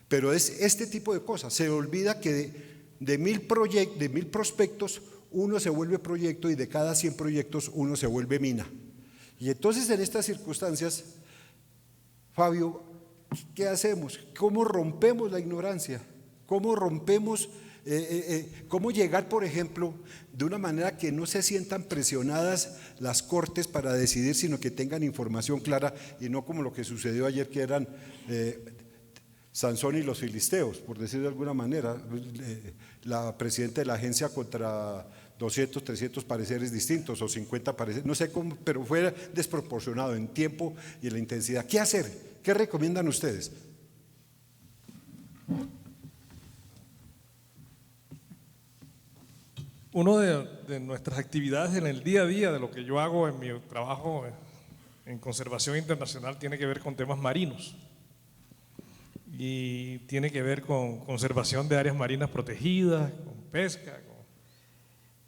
Pero es este tipo de cosas. Se olvida que de 1000 prospectos uno se vuelve proyecto y de cada 100 proyectos uno se vuelve mina. Y entonces en estas circunstancias, Fabio, ¿qué hacemos? ¿Cómo rompemos la ignorancia? ¿Cómo rompemos ¿Cómo llegar, por ejemplo, de una manera que no se sientan presionadas las cortes para decidir, sino que tengan información clara y no como lo que sucedió ayer, que eran Sansón y los filisteos, por decir de alguna manera, la presidenta de la agencia contra 200, 300 pareceres distintos o 50 pareceres, no sé cómo, pero fue desproporcionado en tiempo y en la intensidad. ¿Qué hacer? ¿Qué recomiendan ustedes? Una de nuestras actividades en el día a día, de lo que yo hago en mi trabajo en conservación internacional, tiene que ver con temas marinos y tiene que ver con conservación de áreas marinas protegidas, con pesca,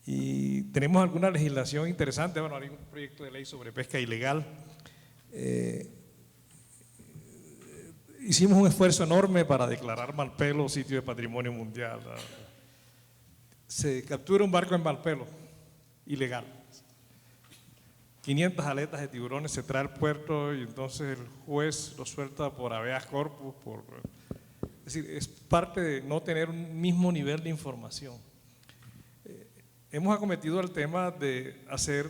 y tenemos alguna legislación interesante. Bueno, hay un proyecto de ley sobre pesca ilegal. Hicimos un esfuerzo enorme para declarar Malpelo sitio de patrimonio mundial. Se captura un barco en Malpelo, ilegal. 500 aletas de tiburones, se trae al puerto y entonces el juez lo suelta por habeas corpus. Es decir, es parte de no tener un mismo nivel de información. Hemos acometido el tema de hacer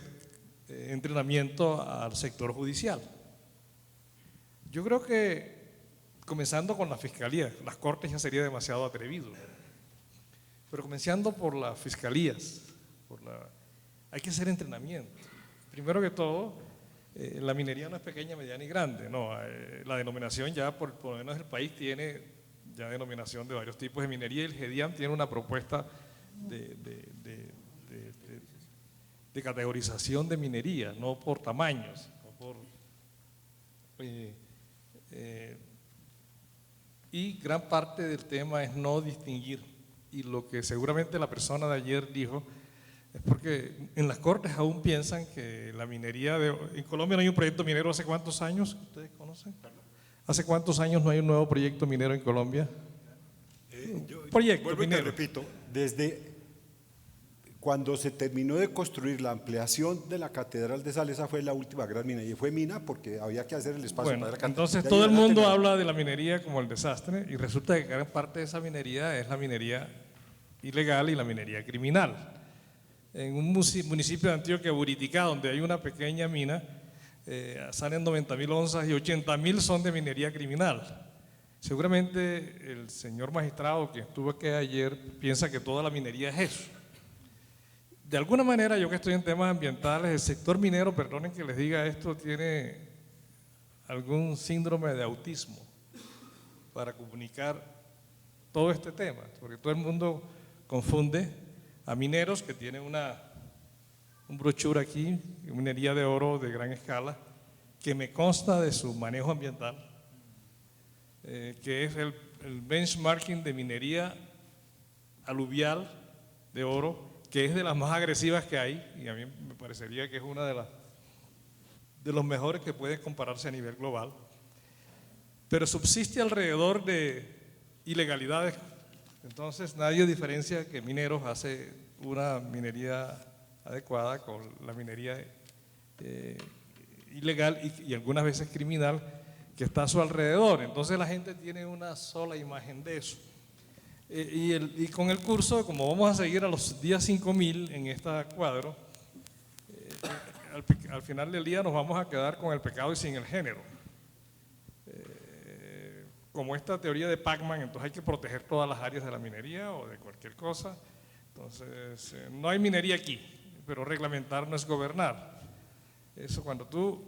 entrenamiento al sector judicial. Yo creo que, comenzando con la fiscalía, las cortes ya sería demasiado atrevido, pero comenzando por las fiscalías, hay que hacer entrenamiento. Primero que todo, la minería no es pequeña, mediana y grande, no, la denominación ya por lo menos el país tiene ya denominación de varios tipos de minería y el GEDIAM tiene una propuesta de categorización de minería, no por tamaños, no por, y gran parte del tema es no distinguir. Y lo que seguramente la persona de ayer dijo es porque en las cortes aún piensan que la minería en Colombia no hay un proyecto minero. ¿Hace cuántos años? ¿Ustedes conocen? ¿Hace cuántos años no hay un nuevo proyecto minero en Colombia? Proyecto Vuelvo minero. y te repito, desde cuando se terminó de construir la ampliación de la Catedral de Sal, esa fue la última gran minería, y fue mina porque había que hacer el espacio Bueno, para la catedral. entonces De ahí todo el en adelante mundo no. habla de la minería como el desastre y resulta que gran parte de esa minería es la minería ilegal y la minería criminal. En un municipio de Antioquia, Buriticá, donde hay una pequeña mina, salen 90.000 onzas y 80.000 son de minería criminal. Seguramente el señor magistrado que estuvo aquí ayer piensa que toda la minería es eso. De alguna manera, yo que estoy en temas ambientales, el sector minero, perdonen que les diga esto, tiene algún síndrome de autismo para comunicar todo este tema, porque todo el mundo confunde a mineros que tienen un brochure aquí, minería de oro de gran escala, que me consta de su manejo ambiental, que es el benchmarking de minería aluvial de oro, que es de las más agresivas que hay, y a mí me parecería que es una de los mejores que puede compararse a nivel global, pero subsiste alrededor de ilegalidades. Entonces nadie diferencia que mineros hace una minería adecuada con la minería ilegal y algunas veces criminal que está a su alrededor. Entonces la gente tiene una sola imagen de eso. Y con el curso, como vamos a seguir a los días 5000 en este cuadro, al final del día nos vamos a quedar con el pecado y sin el género. Como esta teoría de Pacman, entonces hay que proteger todas las áreas de la minería o de cualquier cosa. Entonces, no hay minería aquí, pero reglamentar no es gobernar. Eso cuando tú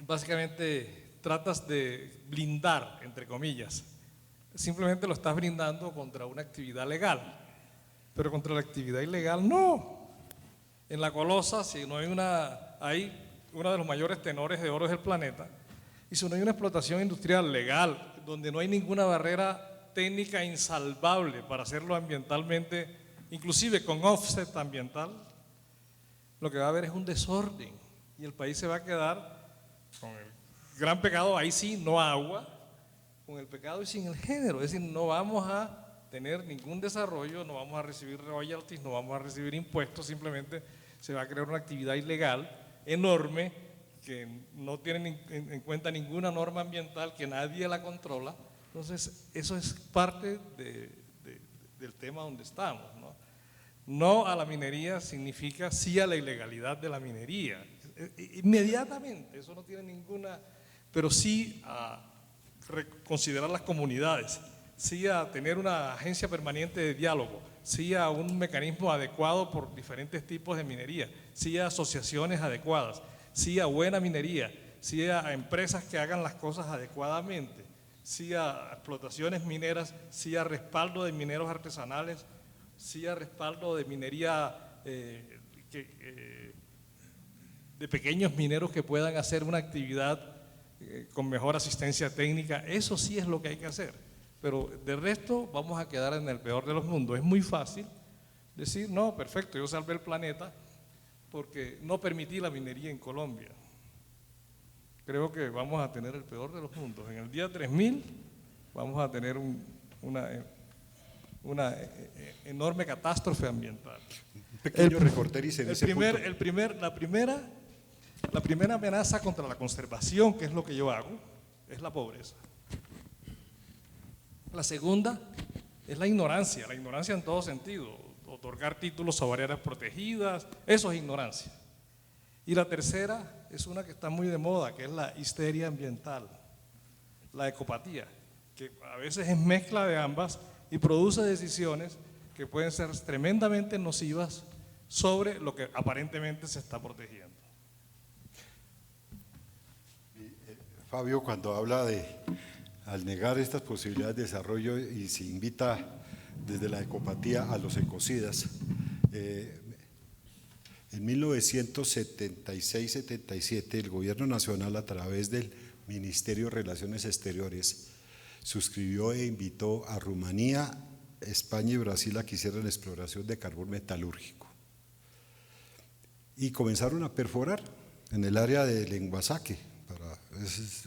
básicamente tratas de blindar, entre comillas, simplemente lo estás brindando contra una actividad legal, pero contra la actividad ilegal no. En la Colosa, si no hay uno de los mayores tenores de oro del planeta, y si no hay una explotación industrial legal, donde no hay ninguna barrera técnica insalvable para hacerlo ambientalmente, inclusive con offset ambiental, lo que va a haber es un desorden y el país se va a quedar con el gran pecado, ahí sí, no agua, con el pecado y sin el género. Es decir, no vamos a tener ningún desarrollo, no vamos a recibir royalties, no vamos a recibir impuestos, simplemente se va a crear una actividad ilegal enorme que no tiene en cuenta ninguna norma ambiental, que nadie la controla. Entonces, eso es parte del tema donde estamos, ¿no? No a la minería significa sí a la ilegalidad de la minería, inmediatamente, eso no tiene ninguna, pero sí a considerar las comunidades, sí a tener una agencia permanente de diálogo, sí a un mecanismo adecuado por diferentes tipos de minería, sí a asociaciones adecuadas, sí a buena minería, sí a empresas que hagan las cosas adecuadamente, sí a explotaciones mineras, sí a respaldo de mineros artesanales, sí a respaldo de minería de pequeños mineros que puedan hacer una actividad con mejor asistencia técnica. Eso sí es lo que hay que hacer, pero de resto vamos a quedar en el peor de los mundos. Es muy fácil decir, no, perfecto, yo salvé el planeta porque no permití la minería en Colombia. Creo que vamos a tener el peor de los mundos. En el día 3000 vamos a tener una enorme catástrofe ambiental. Un pequeño recorderis en ese punto. La primera amenaza contra la conservación, que es lo que yo hago, es la pobreza. La segunda es la ignorancia en todo sentido. Otorgar títulos a áreas protegidas, eso es ignorancia. Y la tercera es una que está muy de moda, que es la histeria ambiental, la ecopatía, que a veces es mezcla de ambas y produce decisiones que pueden ser tremendamente nocivas sobre lo que aparentemente se está protegiendo. Fabio, cuando habla al negar estas posibilidades de desarrollo y se invita desde la ecopatía a los ecocidas, en 1976-77 el gobierno nacional, a través del Ministerio de Relaciones Exteriores, suscribió e invitó a Rumanía, España y Brasil a que hicieran exploración de carbón metalúrgico y comenzaron a perforar en el área de Lenguasaque.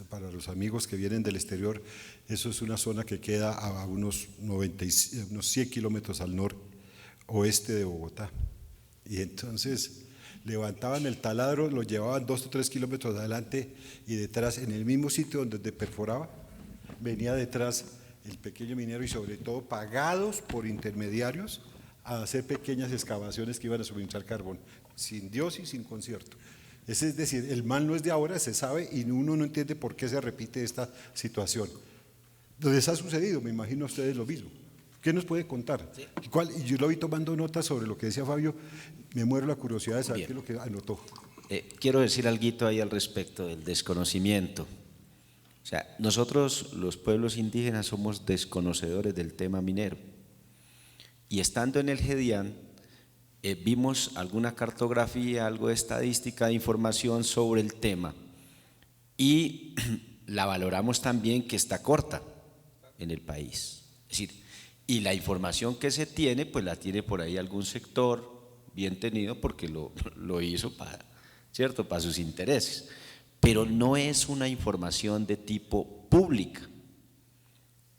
Para los amigos que vienen del exterior, eso es una zona que queda a unos 100 kilómetros al noroeste de Bogotá. Y entonces levantaban el taladro, lo llevaban 2 o 3 kilómetros adelante y detrás, en el mismo sitio donde perforaba, venía detrás el pequeño minero y sobre todo pagados por intermediarios a hacer pequeñas excavaciones que iban a suministrar carbón, sin Dios y sin concierto. Es decir, el mal no es de ahora, se sabe y uno no entiende por qué se repite esta situación. Les ha sucedido, me imagino a ustedes lo mismo. ¿Qué nos puede contar? Sí. Y yo lo vi tomando notas sobre lo que decía Fabio, me muero la curiosidad de saber qué es lo que anotó. Quiero decir algo ahí al respecto del desconocimiento. O sea, nosotros los pueblos indígenas somos desconocedores del tema minero. Y estando en el GEDIAN, vimos alguna cartografía, algo de estadística, de información sobre el tema y la valoramos también que está corta en el país. Es decir, y la información que se tiene, pues la tiene por ahí algún sector bien tenido porque lo hizo para sus intereses, pero no es una información de tipo pública,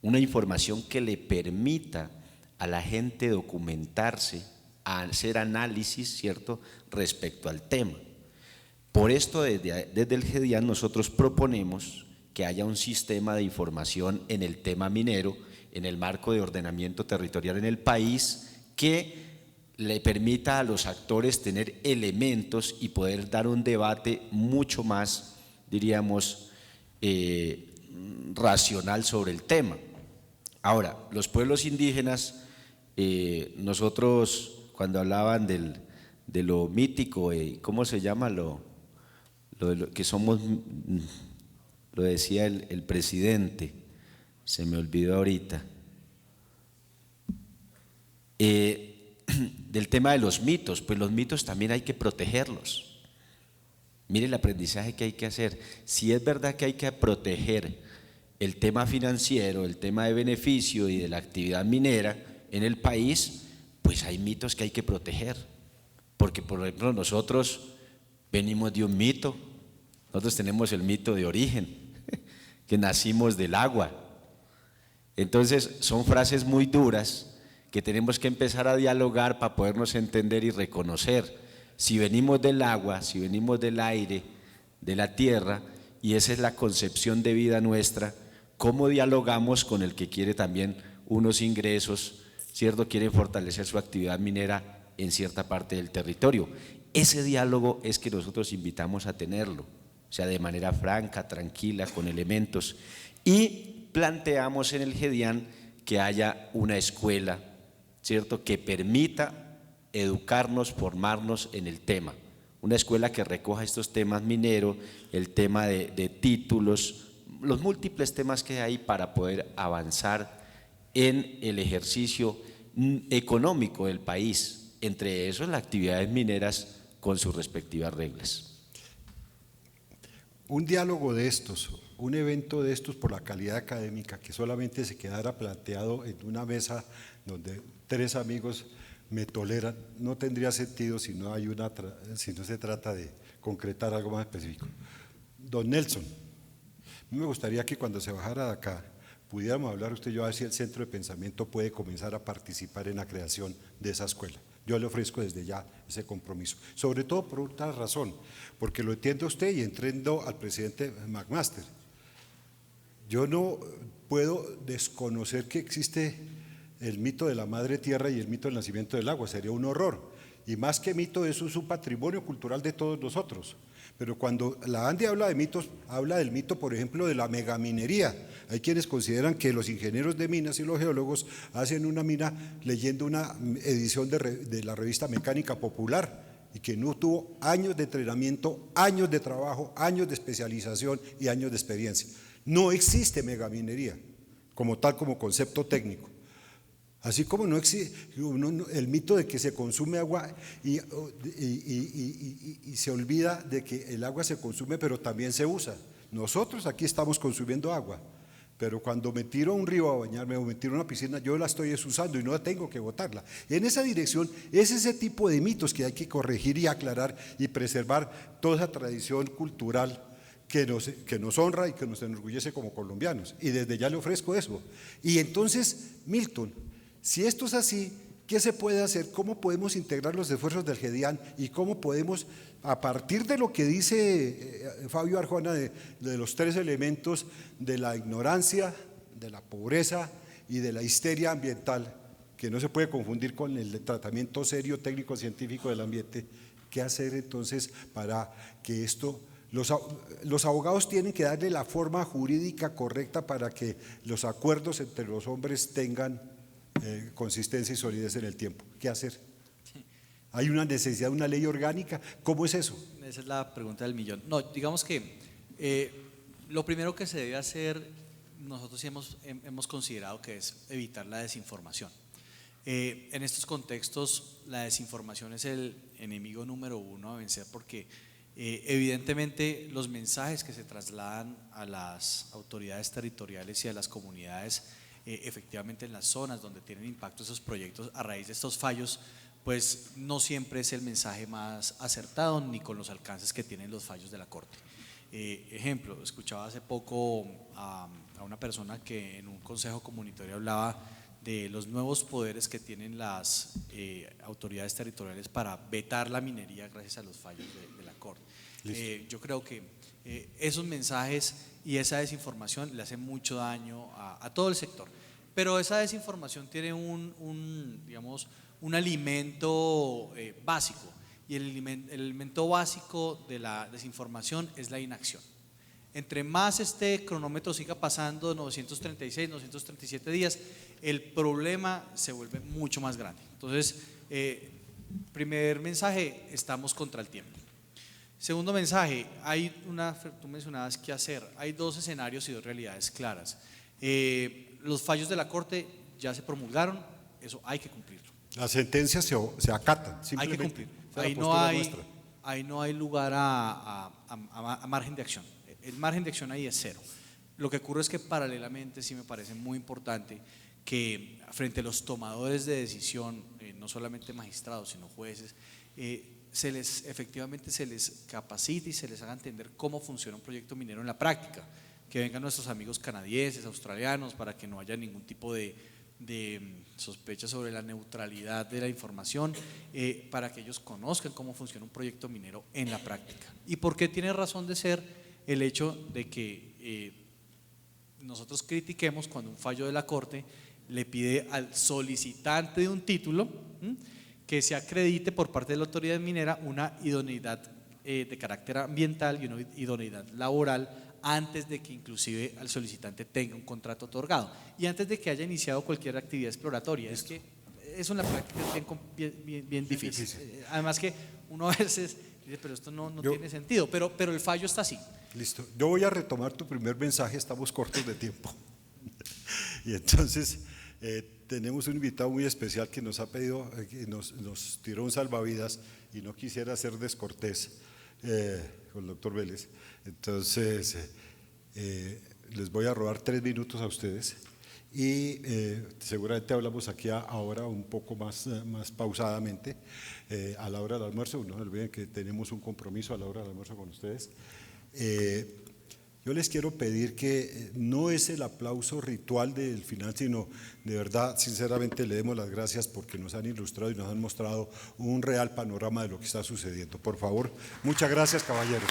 una información que le permita a la gente documentarse, a hacer análisis, ¿cierto?, respecto al tema. Por esto, desde el GEDIAN nosotros proponemos que haya un sistema de información en el tema minero, en el marco de ordenamiento territorial en el país, que le permita a los actores tener elementos y poder dar un debate mucho más, diríamos, racional sobre el tema. Ahora, los pueblos indígenas, nosotros cuando hablaban de lo mítico, ¿cómo se llama? Lo que somos, lo decía el presidente, se me olvidó ahorita, del tema de los mitos, pues los mitos también hay que protegerlos. Mire el aprendizaje que hay que hacer. Si es verdad que hay que proteger el tema financiero, el tema de beneficio y de la actividad minera en el país, pues hay mitos que hay que proteger, porque por ejemplo nosotros venimos de un mito, nosotros tenemos el mito de origen, que nacimos del agua. Entonces son frases muy duras que tenemos que empezar a dialogar para podernos entender y reconocer si venimos del agua, si venimos del aire, de la tierra, y esa es la concepción de vida nuestra, cómo dialogamos con el que quiere también unos ingresos ¿cierto? Quieren fortalecer su actividad minera en cierta parte del territorio. Ese diálogo es que nosotros invitamos a tenerlo, o sea, de manera franca, tranquila, con elementos, y planteamos en el GEDIAN que haya una escuela, ¿cierto?, que permita educarnos, formarnos en el tema, una escuela que recoja estos temas mineros, el tema de títulos, los múltiples temas que hay para poder avanzar en el ejercicio económico del país, entre esos las actividades mineras con sus respectivas reglas. Un diálogo de estos, un evento de estos por la calidad académica, que solamente se quedara planteado en una mesa donde 3 amigos me toleran, no tendría sentido si no se trata de concretar algo más específico. Don Nelson, a mí me gustaría que cuando se bajara de acá pudiéramos hablar usted y yo a ver si el Centro de Pensamiento puede comenzar a participar en la creación de esa escuela. Yo le ofrezco desde ya ese compromiso, sobre todo por otra razón, porque lo entiendo usted y entiendo al presidente McMaster. Yo no puedo desconocer que existe el mito de la madre tierra y el mito del nacimiento del agua, sería un horror, y más que mito, eso es un patrimonio cultural de todos nosotros. Pero cuando la ANDE habla de mitos, habla del mito, por ejemplo, de la megaminería. Hay quienes consideran que los ingenieros de minas y los geólogos hacen una mina leyendo una edición de la revista Mecánica Popular y que no tuvo años de entrenamiento, años de trabajo, años de especialización y años de experiencia. No existe megaminería como tal, como concepto técnico. Así como no existe el mito de que se consume agua y se olvida de que el agua se consume pero también se usa. Nosotros aquí estamos consumiendo agua, pero cuando me tiro a un río a bañarme o me tiro a una piscina, yo la estoy usando y no tengo que botarla. En esa dirección es ese tipo de mitos que hay que corregir y aclarar y preservar toda esa tradición cultural que nos honra y que nos enorgullece como colombianos. Y desde ya le ofrezco eso. Y entonces, Milton, si esto es así, ¿qué se puede hacer? ¿Cómo podemos integrar los esfuerzos del GEDIAN y cómo podemos, a partir de lo que dice Fabio Arjona, de los 3 elementos de la ignorancia, de la pobreza y de la histeria ambiental, que no se puede confundir con el tratamiento serio, técnico, científico del ambiente, qué hacer entonces para que esto… Los abogados tienen que darle la forma jurídica correcta para que los acuerdos entre los hombres tengan consistencia y solidez en el tiempo. ¿Qué hacer? ¿Hay una necesidad de una ley orgánica? ¿Cómo es eso? Esa es la pregunta del millón. No, digamos que lo primero que se debe hacer, nosotros sí hemos considerado que es evitar la desinformación. En estos contextos, la desinformación es el enemigo número 1 a vencer, porque evidentemente los mensajes que se trasladan a las autoridades territoriales y a las comunidades, efectivamente en las zonas donde tienen impacto esos proyectos a raíz de estos fallos, pues no siempre es el mensaje más acertado ni con los alcances que tienen los fallos de la Corte. Ejemplo, escuchaba hace poco a una persona que en un consejo comunitario hablaba de los nuevos poderes que tienen las autoridades territoriales para vetar la minería gracias a los fallos de la Corte. Yo creo que esos mensajes y esa desinformación le hacen mucho daño a todo el sector, pero esa desinformación tiene digamos, un alimento básico, y el alimento básico de la desinformación es la inacción. Entre más este cronómetro siga pasando, 936, 937 días, el problema se vuelve mucho más grande. Entonces, primer mensaje, estamos contra el tiempo. Segundo mensaje, tú mencionabas qué hacer. Hay 2 escenarios y 2 realidades claras. Los fallos de la Corte ya se promulgaron, eso hay que cumplirlo. Las sentencias se acatan, hay que cumplir. Ahí no hay lugar a margen de acción. El margen de acción ahí es 0. Lo que ocurre es que paralelamente sí me parece muy importante que frente a los tomadores de decisión, no solamente magistrados sino jueces, efectivamente se les capacite y se les haga entender cómo funciona un proyecto minero en la práctica, que vengan nuestros amigos canadienses, australianos, para que no haya ningún tipo de sospecha sobre la neutralidad de la información, para que ellos conozcan cómo funciona un proyecto minero en la práctica. ¿Y por qué tiene razón de ser el hecho de que nosotros critiquemos cuando un fallo de la Corte le pide al solicitante de un título que se acredite por parte de la autoridad minera una idoneidad de carácter ambiental y una idoneidad laboral antes de que inclusive al solicitante tenga un contrato otorgado y antes de que haya iniciado cualquier actividad exploratoria. Es que eso en la práctica es bien difícil. Además que uno a veces dice, pero esto no tiene sentido, pero el fallo está así. Listo. Yo voy a retomar tu primer mensaje, estamos cortos de tiempo. Y entonces tenemos un invitado muy especial que nos ha pedido, que nos tiró un salvavidas y no quisiera ser descortés con el doctor Vélez. Entonces les voy a robar 3 minutos a ustedes y seguramente hablamos aquí ahora un poco más pausadamente a la hora del almuerzo. No olviden que tenemos un compromiso a la hora del almuerzo con ustedes. Yo les quiero pedir que no es el aplauso ritual del final, sino de verdad, sinceramente, le demos las gracias porque nos han ilustrado y nos han mostrado un real panorama de lo que está sucediendo. Por favor, muchas gracias, caballeros.